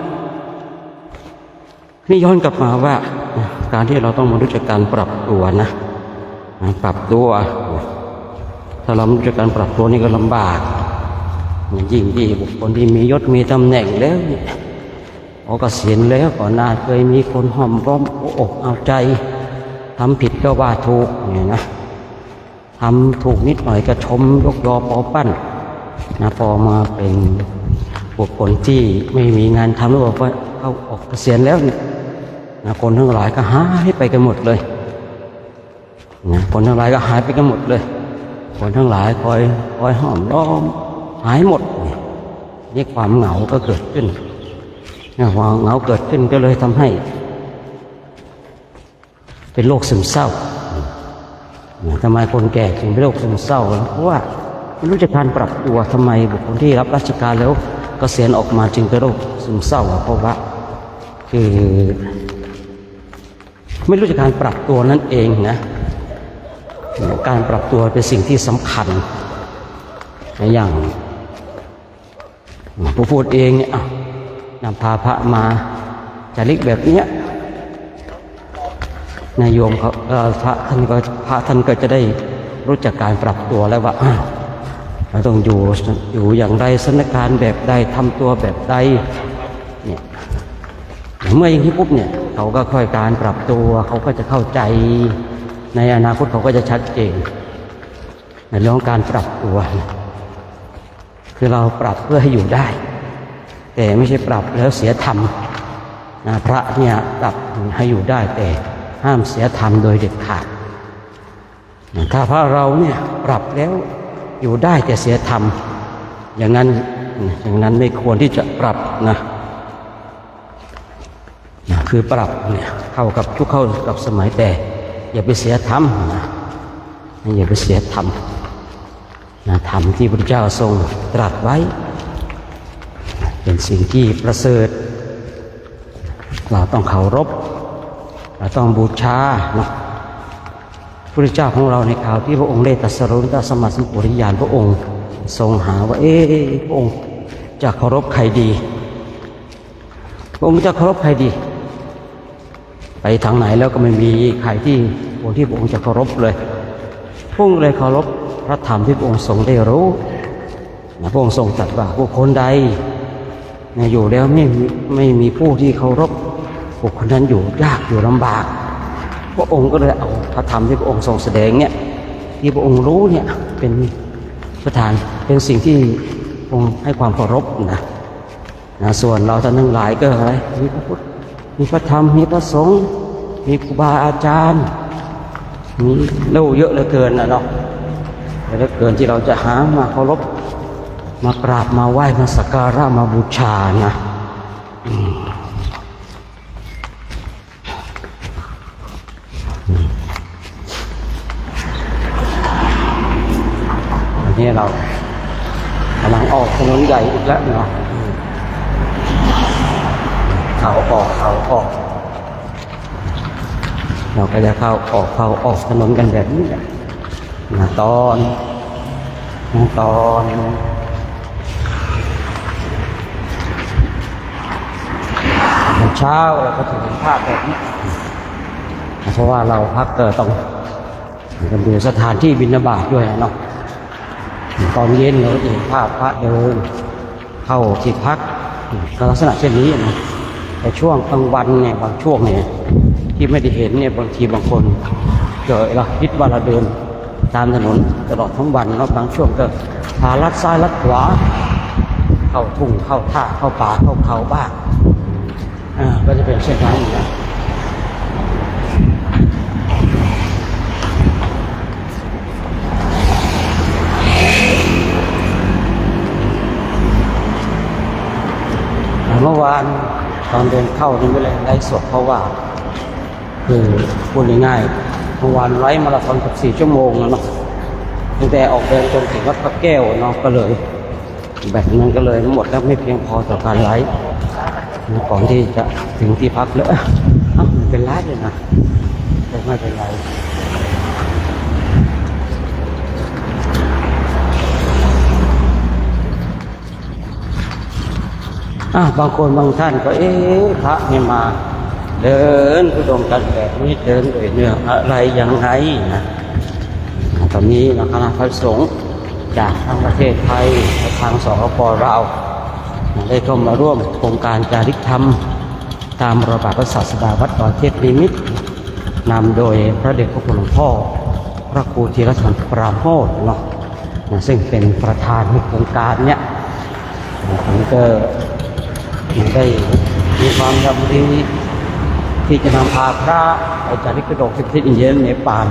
นี่ย้อนกลับมาว่าการที่เราต้องมารู้จักการปรับตัวนะปรับตัวถ้าเราไม่รู้จักการปรับตัวนี่ก็ลำบากยิ่งที่บุคคลที่มียศมีตำแหน่งแล้วเนี่ยเกษียณแล้วก่อนหน้าเคยมีคนห้อมล้อมอกเอาใจทำผิดก็ว่าถูกเนี่ยนะทำถูกนิดหน่อยก็ชมยกยอปอปั้นพอมาเป็นบุคคลที่ไม่มีงานทำแล้วบอกว่าเขาออกเกษียณแล้วเนี่ยคนทั้งหลายก็หายไปกันหมดเลยคนทั้งหลายก็หายไปกันหมดเลยคนทั้งหลายคอยห้อมล้อมหายหมดนี่ความเหงาก็เกิดขึ้นความเหงาเกิดขึ้นก็เลยทำให้เป็นโรคซึมเศร้าทำไมคนแก่ถึงเป็นโรคซึมเศร้าเพราะว่าไม่รู้จักการปรับตัวทำไมบุคคลที่รับราชการแล้วเกษียณออกมาจึงเป็นโรคซึมเศร้าเพราะว่าคือไม่รู้จักการปรับตัวนั่นเองนะการปรับตัวเป็นสิ่งที่สำคัญอย่างผู้พูดเองเนี่ยนำพาพระมาจาริกแบบนี้นายโยมเขาพระท่านก็จะได้รู้จักการปรับตัวแล้วว่าเราต้องอยู่อย่างไรสถานการณ์แบบใดทำตัวแบบใดเนี่ยเมื่ออย่างนี้ปุ๊บเนี่ยเขาก็ค่อยการปรับตัวเขาก็จะเข้าใจในอนาคตเขาก็จะชัดเจนในเรื่องของการปรับตัวคือเราปรับเพื่อให้อยู่ได้แต่ไม่ใช่ปรับแล้วเสียธรรมพระเนี่ยปรับให้อยู่ได้แต่ห้ามเสียธรรมโดยเด็ดขาด ถ้าพระเราเนี่ยปรับแล้วอยู่ได้แต่เสียธรรมอย่างนั้นไม่ควรที่จะปรับนะคือปรับเนี่ยเข้ากับยุคเข้ากับสมัยแต่อย่าไปเสียธรรมนะอย่าไปเสียธรรมนะธรรมที่พระพุทธเจ้าทรงตรัสไว้เป็นสิ่งที่ประเสริฐเราต้องเคารพเราต้องบูชาเนาะพระพุทธเจ้าของเราในคราวที่พระองค์ได้ตรัสรู้ตรัสสัมมาสัมพุทธญาณพระองค์ทรงหาว่าพระองค์จะเคารพใครดีพระองค์จะเคารพใครดีไปทางไหนแล้วก็ไม่มีใครที่พระองค์จะเคารพเลยพระองค์เลยเคารพพระธรรมที่พระองค์ทรงได้รู้พระองค์ทรงตรัสว่าบุคคลใดอยู่แล้วไม่มีผู้ที่เคารพบุคคลนั้นอยู่ยากอยู่ลำบากพระองค์ก็เลยเอาพระธรรมที่พระองค์ทรงแสดงเนี่ยที่พระองค์รู้เนี่ยเป็นประธานเป็นสิ่งที่องค์ให้ความเคารพนะส่วนเราท่านทั้งหลายก็อะไรมีพระพุทธมีพระธรรมมีพระสงฆ์มีครูบาอาจารย์มีเล่าเยอะเหลือเกินนะเนาะเหลือเกินที่เราจะหามาเคารพมากราบมาไหว้มาสักการะมาบูชานะอันนี้เรากำลังออกถนนใหญ่อีกแล้วเนาะเขาออกเราก็จะเข้าออกถนนกันแบบนี้แหละตอนเช้าเราก็ถึงภาพแบบนี้เพราะว่าเราพักต้องดูสถานที่บิณฑบาตด้วยเนาะตอนเย็นเราเห็นภาพพระเดินเข้าที่พักลักษณะเช่นนี้นะแต่ช่วงกลางวันเนี่ยบางช่วงเนี่ยที่ไม่ได้เห็นเนี่ยบางทีบางคนเกิดเราคิดว่าเราเดินตามถนนตลอดทั้งวันแล้วบางช่วงก็พาลัดซ้ายลัดขวาเข้าทุ่งเข้าท่าเข้าป่าเข้าเขาบ้างก็จะเป็นเช่นนั้นนะเมื่อวานตอนเดินเข้านี่ไม่เลยไลฟ์สดเพราะว่าคือพูดง่ายๆเมื่อวานไลฟ์มาราธอน14 ชั่วโมงแล้วเนาะตั้งแต่ออกเดินจนถึงวัดพระแก้วเนาะก็เลยแบบนั้นก็เลยหมดแล้วไม่เพียงพอต่อการไลฟ์ก่อนที่จะถึงที่พักเลยมันเป็นไลฟ์เลยนะไม่เป็นไรบางคนบางท่านก็พระเนี่ยมาเดินทุดงกันแบบนี้เดินด้วยเนื้ออะไรยังไงนะตอนนี้คณะพระสงฆ์จากทั้งประเทศไทยและทางสปป.ลาวได้เข้ามาร่วมโครงการจาริกธรรมตามระบาดพระศาสดาวัดดอยเทพนิมิตรนำโดยพระเดชพระคุณหลวงพ่อพระครูธีรธรรมปราโมทย์เนาะซึ่งเป็นประธานในโครงการเนี้ยผมก็ได้มีความดำริที่จะนำพาพระไปจาริกกระโดดที่ประเทศอินเดียเนปาล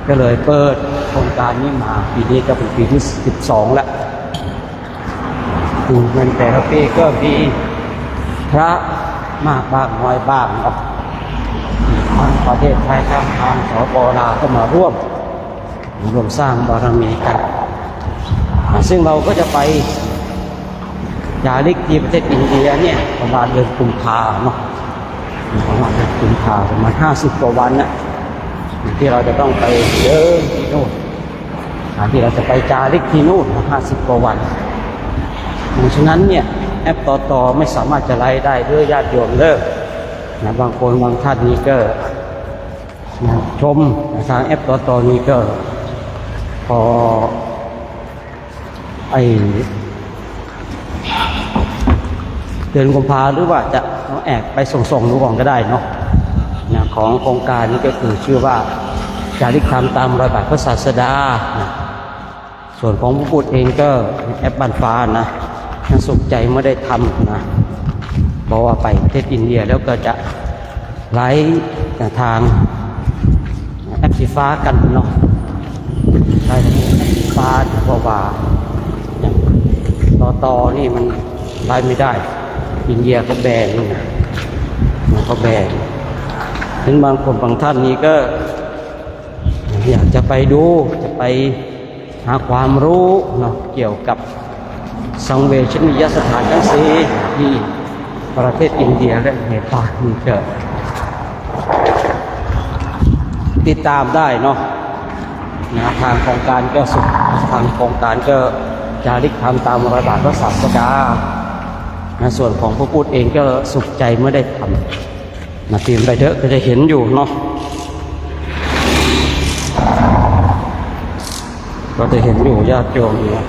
ก็เลยเปิดโครงการนี้มาปีนี้จะเป็นปีที่12แล้วเงินแต่ละปีก็มีพระมากบ้างน้อยบ้างเนาะทางประเทศไทยทางสปป.ลาวก็มาร่วมสร้างบารมีกันซึ่งเราก็จะไปจาริกที่ประเทศอินเดียเนี่ยประมาณเดือนกุมภาเนาะประมาณเดือนกุมภาประมาณ50 กว่าวันนะที่เราจะต้องไปเดินที่นู่นที่เราจะไปจาริกที่นู่น50 กว่าวันดังนั้นเนี่ยแอปต่อไม่สามารถจะไล่ได้ด้วยญาติโยมเลิกนะบางคนบางท่านนี่ก็ชมทางแอปต่อนี่ก็พอเดือนกุมภาหรือว่าจะแอบไปส่งดูก่อนก็ได้เนาะของโครงการนี้ก็คือชื่อว่าจาริกธรรมตามรอยบาทพระศาสดาส่วนของพระพุทธเองก็แอปบ้านฟ้านะสุขใจไม่ได้ทำนะบอกว่าไปประเทศอินเดียแล้วก็จะไลฟ์ทางแอปสีฟ้ากันเนาะ ได้ปลาเพราะว่าอย่างตอนี่มันได้ไม่ได้อินเดียเขาแบนนี่นะมันก็แบนถึงบางคนบางท่านนี่ก็อยากจะไปดูจะไปหาความรู้เนาะเกี่ยวกับสังเวชนียสถานทั้งสี่ที่ประเทศอินเดียและเนปาลนี่ก็ติดตามได้เนาะนะทางโครงการก็สุดทางโครงการก็จาริกทำตามรอยบาทพระศาสดานะส่วนของผู้พูดเองก็สุขใจเมื่อได้ทำนะพิมพ์ไปเถอะก็จะเห็นอยู่เนาะก็จะเห็นอยู่ญาติโยมเนี่ย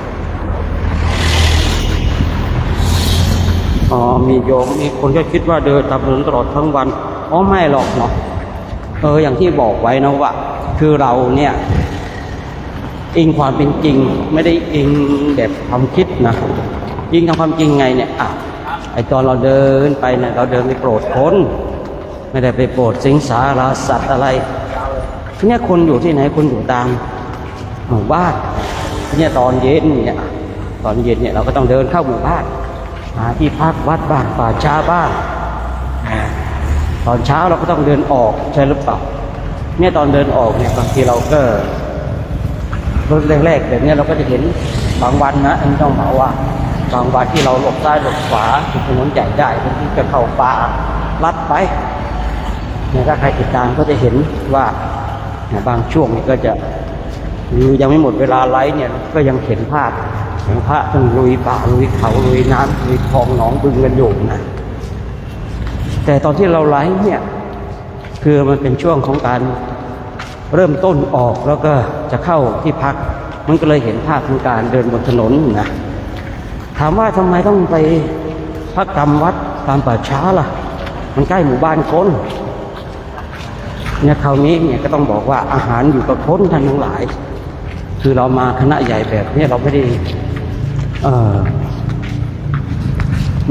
มีโยมมีคนก็คิดว่าเดินตามถนนตลอดทั้งวันไม่หรอกเนาะอย่างที่บอกไว้นะว่าคือเราเนี่ยอิงความเป็นจริงไม่ได้อิงแบบความคิดนะอิงทางความจริงไงเนี่ยไอตอนเราเดินไปเนี่ยเราเดินไปโปรดคนไม่ได้ไปโปรดสิงสารสัตว์อะไรเนี่ยคนอยู่ที่ไหนคนอยู่ตามหมู่บ้านเนี่ยตอนเย็นเนี่ยตอนเย็นเนี่ยเราก็ต้องเดินเข้าหมู่บ้านหาที่พักวัดบ้างป่าช้าบ้างตอนเช้าเราก็ต้องเดินออกใช่หรือเปล่าเนี่ยตอนเดินออกเนี่ยบางทีเราก็รถแรกๆแบบนี้เราก็จะเห็นบางวันนะอันนี้ต้องบอกว่าบางวันที่เราหลบซ้ายหลบขวาถนนใหญ่ได้บางทีก็เข้าป่าลัดไปเนี่ยถ้าใครติดตามก็จะเห็นว่าบางช่วงนี้ก็จะยังไม่หมดเวลาไลฟ์เนี่ยก็ยังเห็นภาพอย่างพระต้องลุยป่าลุยเขาลุยน้ำลุยคลองหนองบึงกันอยู่นะแต่ตอนที่เราไลฟ์เนี่ยคือมันเป็นช่วงของการเริ่มต้นออกแล้วก็จะเข้าที่พักมันก็เลยเห็นภาพของการเดินบนถนนนะถามว่าทำไมต้องไปพักตามวัดตามป่าช้าล่ะมันใกล้หมู่บ้านคนเนี่ยคราวนี้เนี่ยก็ต้องบอกว่าอาหารอยู่กับคนท่านทั้งหลายคือเรามาคณะใหญ่แบบนี้เราไม่ได้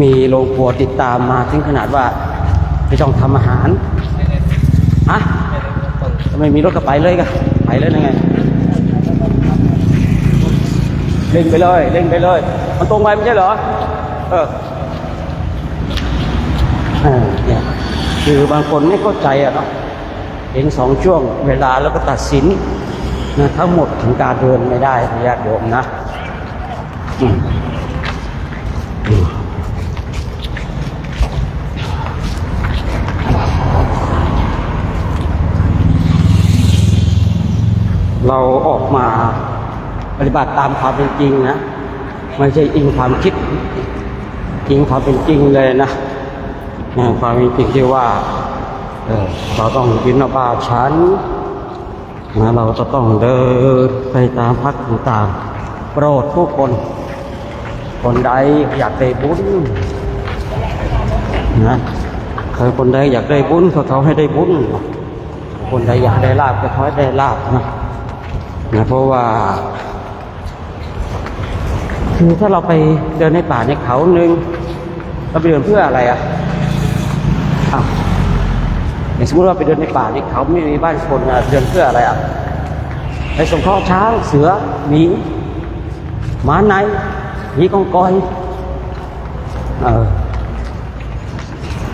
มีโรงครัวติดตามมาถึงขนาดว่าไม่ต้องทำอาหารทำไมมีรถก็ไปเลยกันไปเลยยังไงเล่นไปเลยเล่นไปเลยมันตรงไปไม่ใช่เหรอเนี่ยคือบางคนไม่เข้าใจเนาะเอง2 ช่วงเวลาแล้วก็ตัดสินนะทั้งหมดถึงการเดินไม่ได้ญาติโยมนะเราออกมาปฏิบัติตามความเป็นจริงนะไม่ใช่อิงความคิดอิงความเป็นจริงเลยนะความเป็นจริงที่ว่าเราต้องบิณฑบาตฉันนะเราจะต้องเดินไปตามพักต่างๆโปรดผู้คนใดอยากได้บุญนะคนใดอยากได้บุญเขาให้ได้บุญคนใดอยากได้ลาภก็ขอให้ได้ลาภนะเพราะว่าคือถ้าเราไปเดินในป่าในเขาหนึ่งเราไปเดินเพื่ออะไรอย่างสมมติว่าไปเดินในป่าในเขาไม่มีบ้านคนเดินเพื่ออะไรไปสงเคราะห์ช้างเสือหมีหมาในหมีกองกอย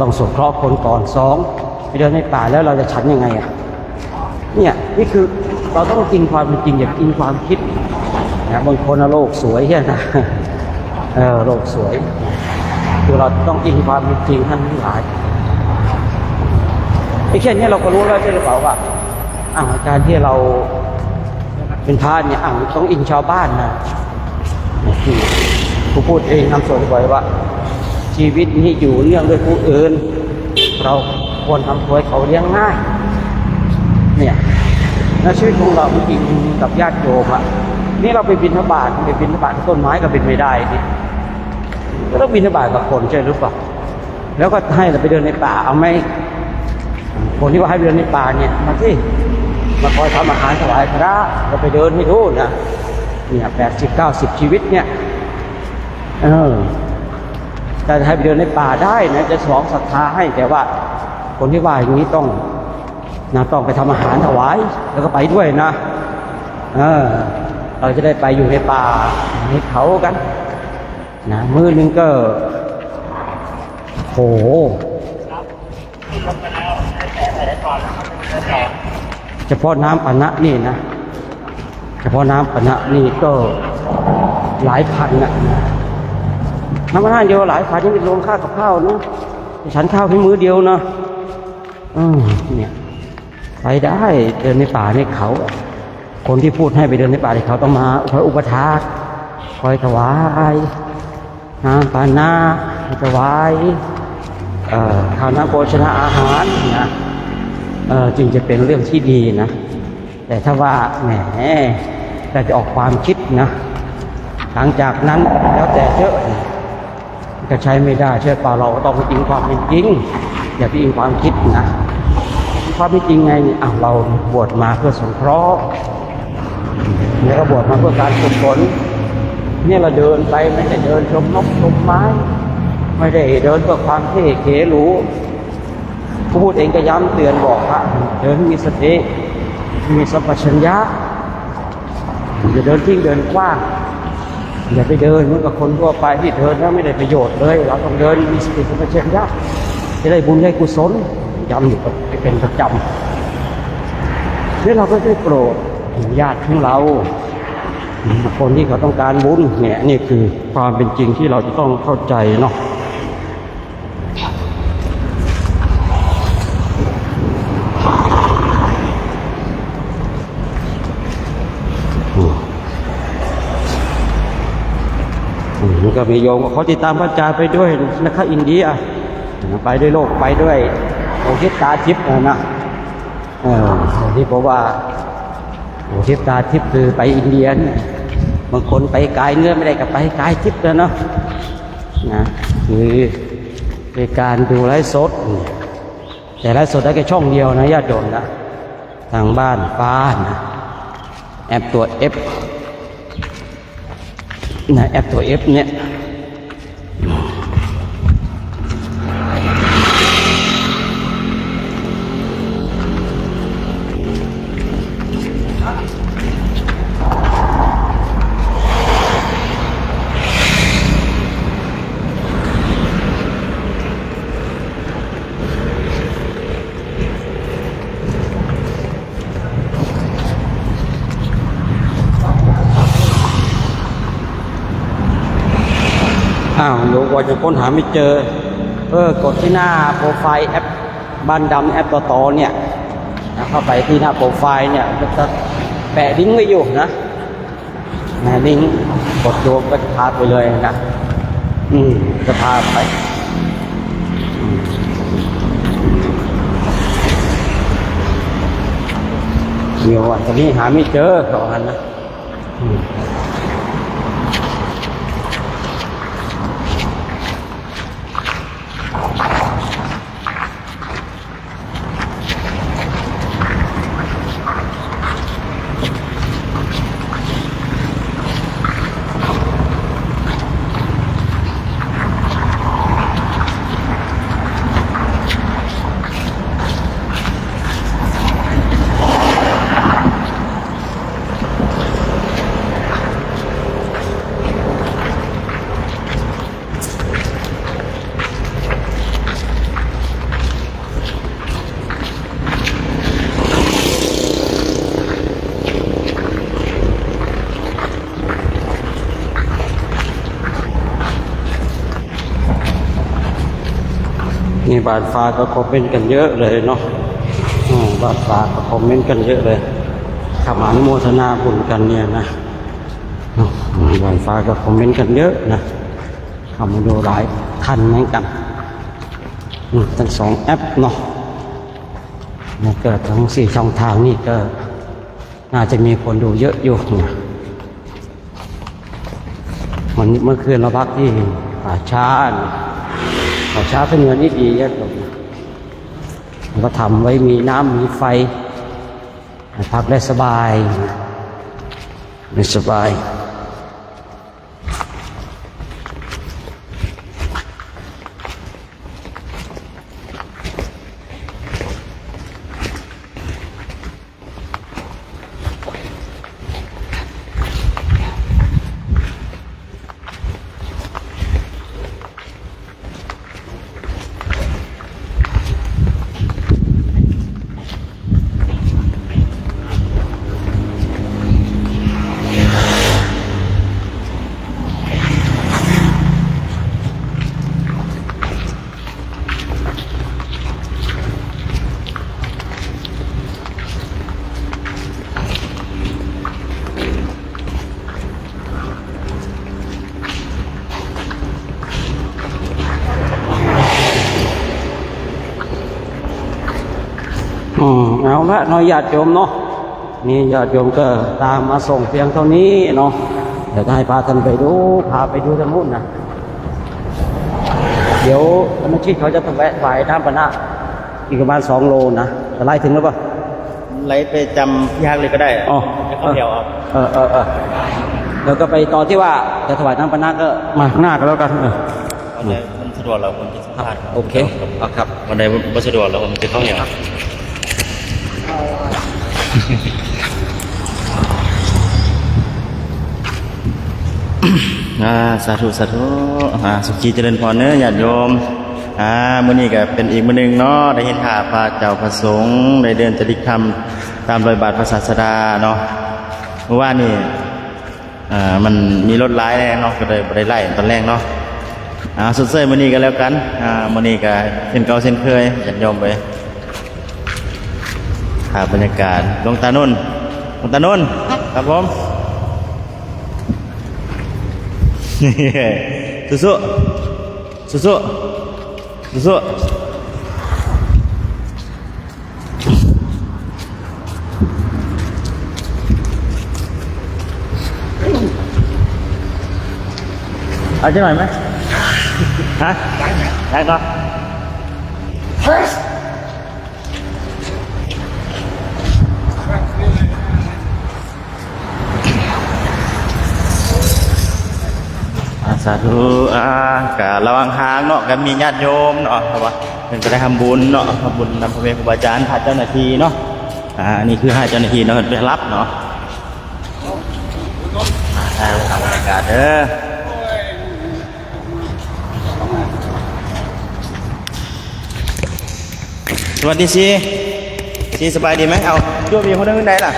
ต้องสงเคราะห์คนก่อน2ไปเดินในป่าแล้วเราจะฉันยังไงเนี่ยนี่คือเราต้องกินความเป็นจริงอย่ากินความคิดบางคนโลกสวยใช่ไหมโลกสวยคือเราต้องอิงความเป็นจริงท่านทั้งหลายไอ้แค่นี้เราก็รู้แล้วใช่หรือเปล่าว่าการที่เราเป็นพระเนี่ยต้องอิงชาวบ้านนะที่ผู้พูดเองนำส่วนไว้ว่าชีวิตนี้อยู่เนื่องด้วยผู้อื่นเราควรทำตัวให้เขาเลี้ยงง่ายเนี่ยชีวิตของเราจริงกับญาติโยมนี่เราไปบิณฑบาตต้นไม้ก็เป็นไม่ได้ดิก็ต้องบิณฑบาตกับคนใช่หรือเปล่าแล้วก็ให้เราไปเดินในป่าเอาไหมคนที่ว่าให้ไปเดินในป่าเนี่ยมาคอยทำอาหารถวายพระเราไปเดินให้ดูนะเนี่ย80-90 ชีวิตเนี่ยแต่ให้ไปเดินในป่าได้นะจะ2ศรัทธาให้แต่ว่าคนที่ว่าอย่างนี้ต้องไปทำอาหารถวายแล้วก็ไปด้วยนะ เราจะได้ไปอยู่ในป่าในเขากันนะมื้อนึงก็โหเฉพาะน้ำปานะนี่นะเฉพาะน้ำปานะนี่ก็หลายพันนะน้ำปานะเดียวหลายพันยังไม่รวมค่ากับข้าวนะฉันข้าวแค่มื้อเดียวนะเนี่ยไปได้เดินในป่าในเขาคนที่พูดให้ไปเดินในป่าในเขาต้องมาคอยอุปถากคอยถวายน้ำปานะถวายข้าวน้ำโภชนาอาหารนะจึงจะเป็นเรื่องที่ดีนะแต่ถ้าว่าแหมแต่จะออกความคิดนะหลังจากนั้นแล้วแต่เยอะก็ใช้ไม่ได้เชื่อเปล่าเราก็ต้องอิงความเป็นจริงอย่าไปอิงความคิดนะความเป็นจริงไงเราบวชมาเพื่อสงเคราะห์เนี่ยก็บวชมาเพื่อการฝึกฝนเนี่ยเราเดินไปไม่ได้เดินชมนกชมไม้ไม่ได้เดินเพื่อความเท่เก๋หรูผู้พูดเองก็ย้ำเตือนบอกว่าเดินมีสติมีสัมปชัญญะอย่าเดินทิ้งเดินกว้างอย่าไปเดินเหมือนกับคนทั่วไปที่เดินแล้วไม่ได้ประโยชน์เลยเราต้องเดินมีสติสัมปชัญญะจะได้บุญได้กุศลย้ำอยู่เป็นประจำนี่เราก็ได้โปรดญาติของเราคนที่เขาต้องการบุญเนี่ยนี่คือความเป็นจริงที่เราจะต้องเข้าใจเนาะก็มีโยมเขาติดตามพระอาจารย์ไปด้วยนะครับอินเดียไปด้วยโลกไปด้วยโอทิศตาทิพย์นะที่บอกว่าโอทิศตาทิพย์คือไปอินเดียเนี่ยบางคนไปกายเนื้อไม่ได้กับไปกายทิพย์แล้วเนาะนะคือเป็นการดูไลฟ์สดแต่ไลฟ์สดได้แค่ช่องเดียวนะญาติโยมนะทางบ้านฟ้านะแอปตัว Fนะแอปตัว F เนี่ยโยมว่าจะค้นหาไม่เจอกดที่หน้าโปรไฟล์แอปบ้านดำแอปต่อเนี่ยเข้าไปที่หน้าโปรไฟล์เนี่ยก็จะแปะลิงก์ไว้อยู่นะลิงก์กดโยมก็จะพาไปเลยนะจะพาไปเดี๋ยววันนี้หาไม่เจอก่อนนะนี่บ้านฟ้าก็คอมเมนต์กันเยอะเลยเนาะบ้านฟ้าก็คอมเมนต์กันเยอะเลยขมานุโมทนาบุญกันเนี่ยนะบ้านฟ้าก็คอมเมนต์กันเยอะนะทำมาดูหลายท่านเหมือนกันทั้ง2 แอปเนาะเกิดทั้ง4 ช่องทางนี่ก็น่าจะมีคนดูเยอะอยู่มันเมื่อคืนเราพักที่ป่าช้าป่าช้าเป็นเงินนี่ดีเยอะเลยก็ทำไว้มีน้ำมีไฟพักได้สบายได้สบาย เอาละน้อยญาติโยมเนาะนี่ญาติโยมก็ตามมาส่งเพียงเท่านี้เนาะเดี๋ยวจะให้พาท่านไปดูพาไปดูทางนู้นนะเดี๋ยวธรรมชิตเขาจะต้องแวะไหว้น้ำปะนะอีกประมาณ2 โลนะจะไล่ถึงหรือเปล่า ไล่ไปจำพี่ฮักเลยก็ได้ อ๋อ ไม่เข้าเดียวครับ แล้วก็ไปตอนที่ว่าจะถวายน้ำปะนะก็มาข้างหน้ากันแล้วกันวันไหนมันสะดวกเราผมจะสัมภาษณ์ โอเคครับ วันไหนมันสะดวกเราผมจะเข้าอย่างสาธุสาธุสุขีเจริญพรเนื้อญาติโยมมื้อนี้ก็เป็นอีกมื้อหนึงเนาะได้เห็นข่าพระเจ้าพระสงฆ์ได้เดินจริกธรรมตามรอยบาทพระศาสดาเนาะเมื่อวานนี่มันมีรถร้ายแน่เนาะก็เลยบ่ได้ไล่ตอนแรกเนาะสุดเส้นมื้อนี้ก็แล้วกันมื้อนี้ก็เช่นเก่าเช่นเคยญาติโยมไปบรรยากาศหลวงตานุ่นครับผม สู้เอาใช่ไหมไหมฮะได้ก็สาธุกะระวังทางเนาะกันมีญาติโยมเนาะเพราะว่าเป็นก็ได้ทำบุญเนาะทำบุญนำพระเวทครูบาอาจารย์พาเจ้าหน้าที่เนาะนี่คือให้เจ้าหน้าที่เนาะไปรับเนาะทำบรรยากาศเด้อสวัสดีซีสบายดีไหมเอาโยมมีคนนึงไหนล่ะ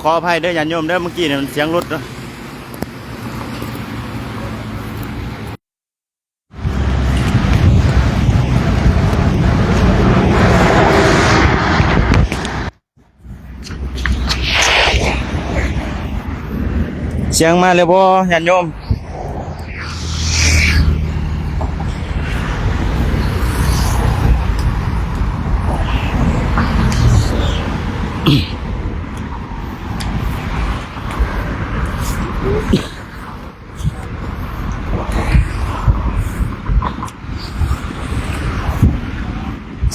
ขออภัยเด้อญาติโยมเด้อเมื่อกี้เนี่ยมันเสียงรถเนาะเสียงมาเลยบ่ญาติโยม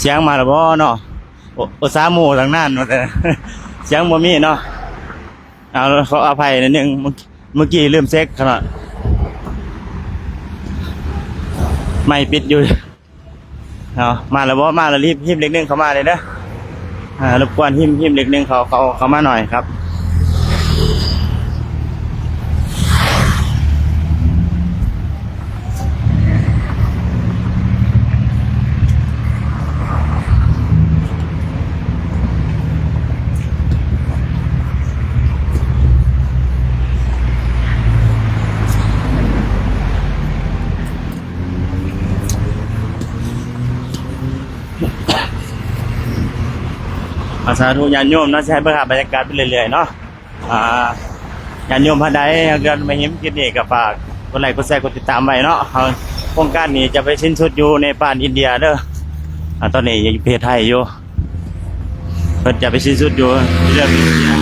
เสียงมาแล้วบ่เนาะโอซาหมู่ทางนั้นว่าแต่ เสียงบ่มีเนาะเอาขออภัยนิดนึงเมื่อกี้ลืมเช็คขนาดไม่ปิดอยู่เอามาแล้วบ่มาแล้วรีบหิ้มเล็กนึงเข้ามาเลยเด้อรบกวนหิ้มเล็กนึงเขามาหน่อยครับสาธุญาติโยมเนาะใช้เพื่อหาบรรยากาศไปเรื่อยๆเนาะญาติโยมพระใดเกิดมาเห็นคลิปนี้ก็ฝากกดไลค์กดแชร์กดติดตามไว้เนาะโครงการนี้จะไปสิ้นสุดอยู่ในป่านอินเดียเด้อตอนนี้ยังอยู่ประเทศไทยอยู่เพิ่นจะไปสิ้นสุดอยู่เรื่องอินเดีย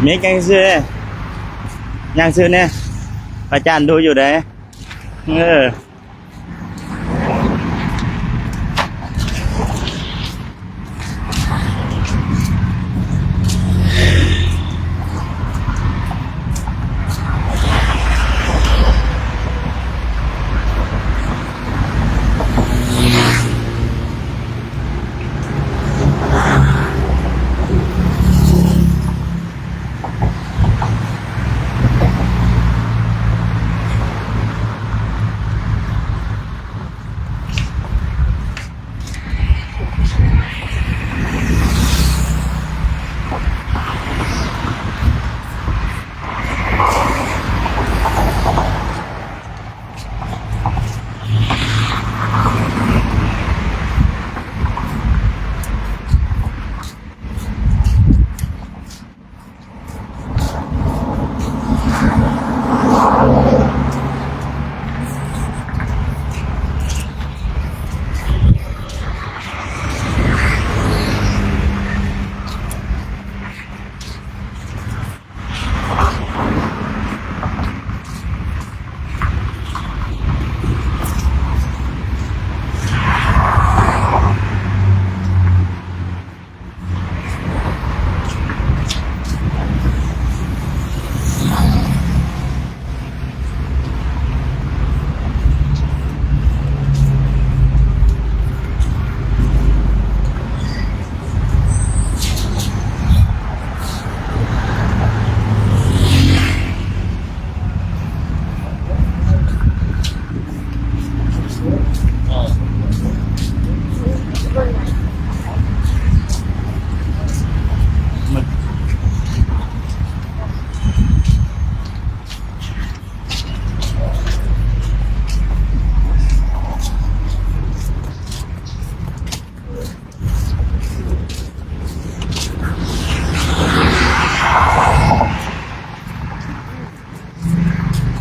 มียังซื้อเนี่ยประจานดูอยู่เด้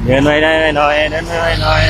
เดินไว้ได้หน่อยเดินไว้หน่อย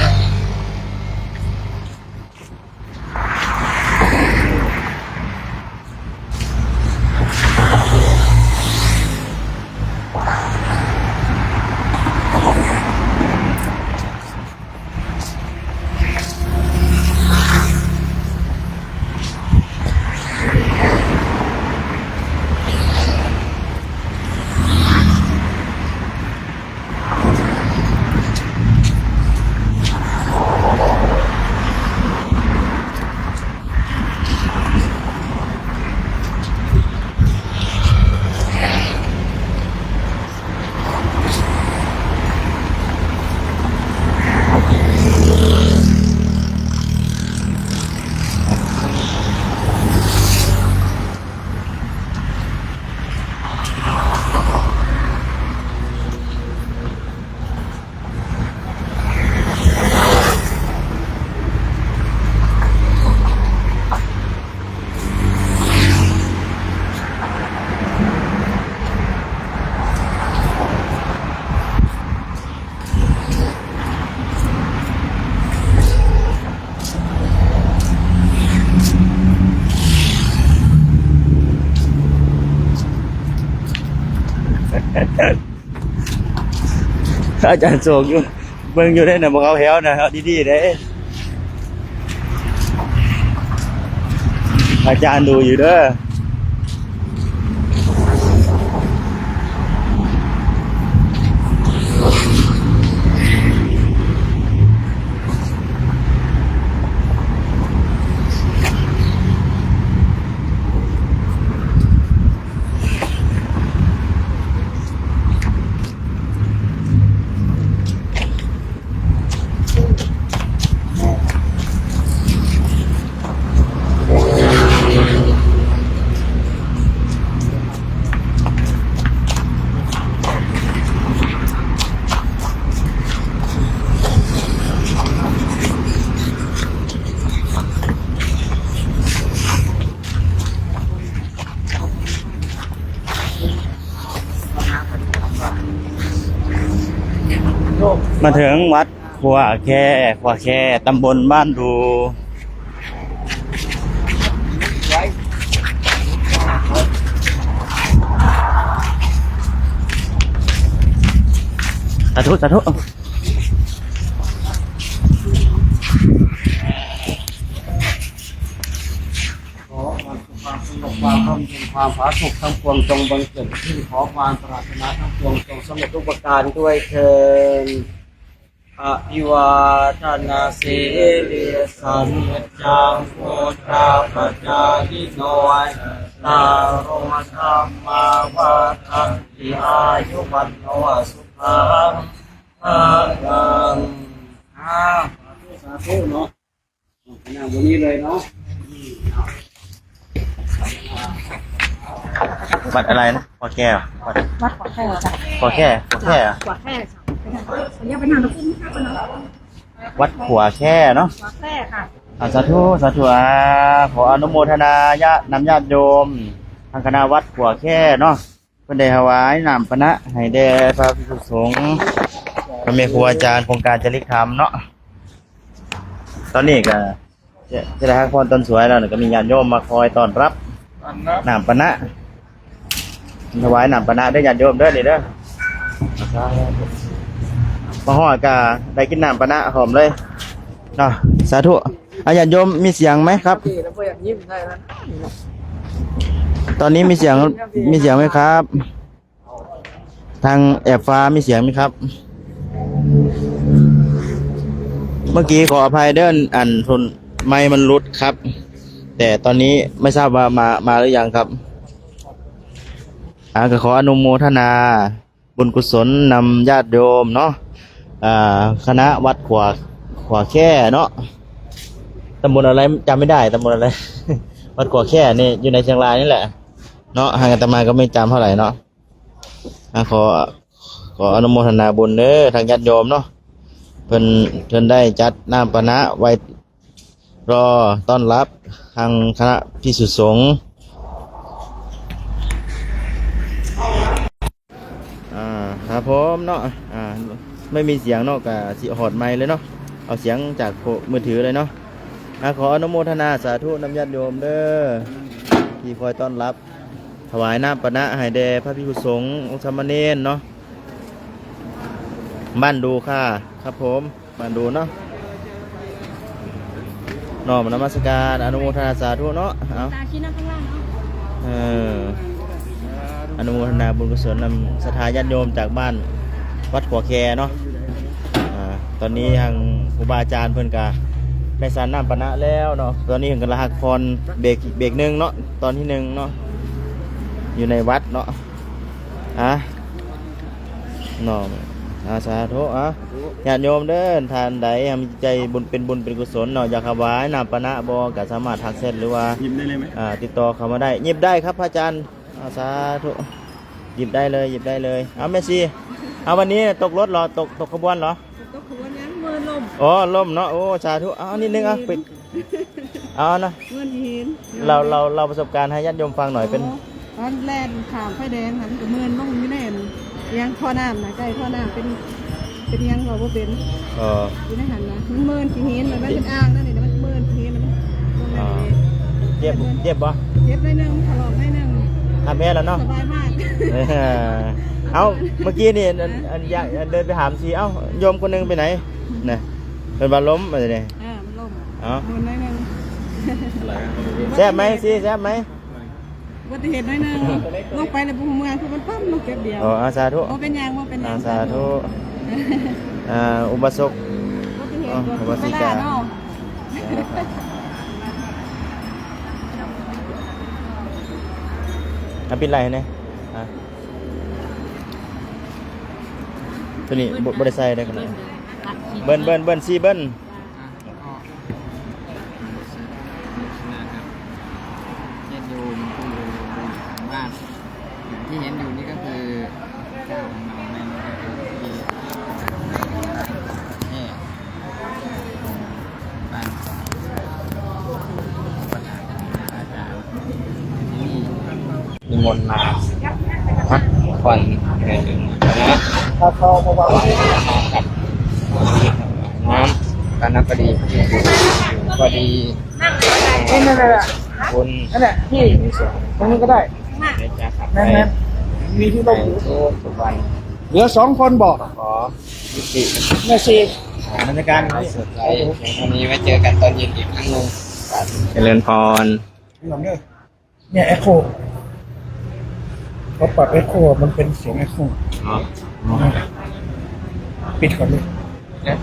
อาจารย์โศกอยู่เบิ่งอยู่ได้น่ะบ่เขาแถวน่ะเอาดีๆเด้อาจารย์ดูอยู่เด้อมาถึงวัดขัวแค่ตำบลบ้านดูสาธุสาธุขอความสงบความร่มเย็นความผาสุกทั้งปวงจงบังเกิดขึ้นขอความปรารถนาทั้งปวงจงสำเร็จทุกประการด้วยเถิดอภิวาทนาสีลิสันจังโพธาปัจจายิโนตาโรธรรมาวัฏันติอายุวันโนสุขังภะลังสาธุเนาะนั่งบนนี้เลยเนาะ วัดอะไรนะขอแก้ววัด วัดขอแค่จ้ะ ขอแค่ขอแค่ ขอแค่จ้ะไปทางขออนุญาตไปทางตะพุ่งค่ะเนาะ วัดขัวแค่เนาะ ขอแค่ค่ะ สาธุสาธุขออนุโมทนาญาตินำญาติโยมทางคณะวัดขัวแค่เนาะเพิ่นได้ถวายน้ำปนะให้แด่พระภิกษุสงฆ์พระเมฆครูอาจารย์โครงการจริยธรรมเนาะตอนนี้ก็จะได้พักผ่อนตอนสวยแล้วก็มีญาติโยมมาคอยต้อนรับน้ำปนะถวายน้ำปนะได้ญาติโยมเด้อนี่เด้อมาฮอดก็ได้กินน้ำปนะหอมเลยเนาะสาธุญาติโยมมีเสียงไหมครับ ตอนนี้มีเสียงไหมครับ ทางแอบฟ้ามีเสียงไหมครับ เมื่อกี้ขออภัยเดินอันทุนไม้มันรุดครับ แต่ตอนนี้ไม่ทราบว่ามาหรือยังครับก็ขออนุโมทนาบุญกุศลนำญาติโยมเนาะคณะวัดขวาแค่เนาะตำบลอะไรจำไม่ได้ตำบลอะไร วัดขวาแค่นี่อยู่ในเชียงรายนี่แหละเนาะห่างกันตมาก็ไม่จำเท่าไหร่เนาะขออนุโมทนาบุญเด้อทางญาติโยมเนาะเพิ่นได้จัดน้ำปนะไว้รอต้อนรับทางคณะภิกษุสงฆ์ครับผมเนาะ ไม่มีเสียงเนาะก็สิหอดไมค์เลยเนาะเอาเสียงจากมือถือเลยเนาะขออนุโมทนาสาธุนำญาติโยมเด้อที่คอยต้อนรับถวายน้ำปนะให้แด่พระภิกษุสงฆ์องค์สามเณรเนาะบ้านดูค่ะครับผมบ้านดูเนาะน้อมนมัสการอนุโมทนาสาธุเนาะเอา ตาชี้หน้าข้างล่างเนาะ เอออนุโมทนาบุญกุศลนำศรัทธาญาติโยมจากบ้านวัดขัวแคเนาะตอนนี้ทางครูบาอาจารย์เพิ่นกะได้สารน้ำปนะแล้วเนาะตอนนี้ถึงกระหักพรเบรกหนึ่งเนาะตอนที่หนึ่งเนาะอยู่ในวัดเนาะเนาะสาธุญาติโยมเด้อทานใดมีใจบุญเป็นกุศลเนาะอยากถวายน้ำปนะบ่ก็สามารถทักเส้นหรือว่า ยิ้มได้เลยไหม ติดต่อเข้ามาได้หยิบได้ครับพระอาจารย์สาธุหยิบได้เลยเอาแม่ชีเอาวันนี้ตกรถเหรอตกขบวนเหรอ ตกขบวนยังมือลม อ๋อล่มเนาะโอ้สาธุเอานิดนึงปิดเอานะ เงินหิน เราประสบการณ์ให้ญาติโยมฟังหน่อยเป็น ตอนแล่นขามไฟแดงหันกับมือลงอยู่ในยังท่อน้ำนะใกล้ท่อน้ำเป็นยังบอกว่าเป็น เออ อยู่ในหันนะมันมืนขี้หินมันเป็นอ่างนั่นนี่มันมืนขี้หินมันลงนั่นนี่ เจ็บบ่ เจ็บได้หนึ่งถลอกได้หนึ่ง ทำแม่แล้วเนาะ สบายมาก เอาเมื่อกี้นี่อยากเดินไปถามสิเอ้าโยมคนหนึงไปไหนน่ะเป็นบาล้มอะไรเนี่ย มันล่ม เอา มืนได้หนึ่ง แซ่บไหมสิแซ่บไหม อุบัติเหตุได้หนึ่งลงไปในภูมิเมืองคือมันปั๊มลงเก็บเดียว อ๋อสาธุ ว่าเป็นยังว่าเป็นยัง สาธุอุบาสก อุบัติเหตุเนาะ เป็นไรเนี่ยตัวนี้บริไซได้ขนาดเบิ้ลซีเบิ้ล ญาติโยมผู้อยู่บ้านที่เห็นอยู่นี่ก็คือเจ้าของเรานั่นก็คือที่บ้านประธานอาจารย์ที่นี่นิมนต์มาพักผ่อนเหนื่อยนะถ้าเขาเพราะว่าน้ำการนับพอดีพอดีนั่นแหละคุณนั่นแหละที่ตรงนี้ก็ได้นั่นมีที่ลงอยู่ทุกวันเหลือ2 คนบอกขอยุติแม่ชีบรรยากาศสดใสวันนี้ไว้เจอกันตอนเย็นอีกครั้งนึงเจริญพร เนี่ยเอ็กโคเขาปรับเอ็กโคมันเป็นเสียงเอ็กโคปิดก่อนเลย แล้ว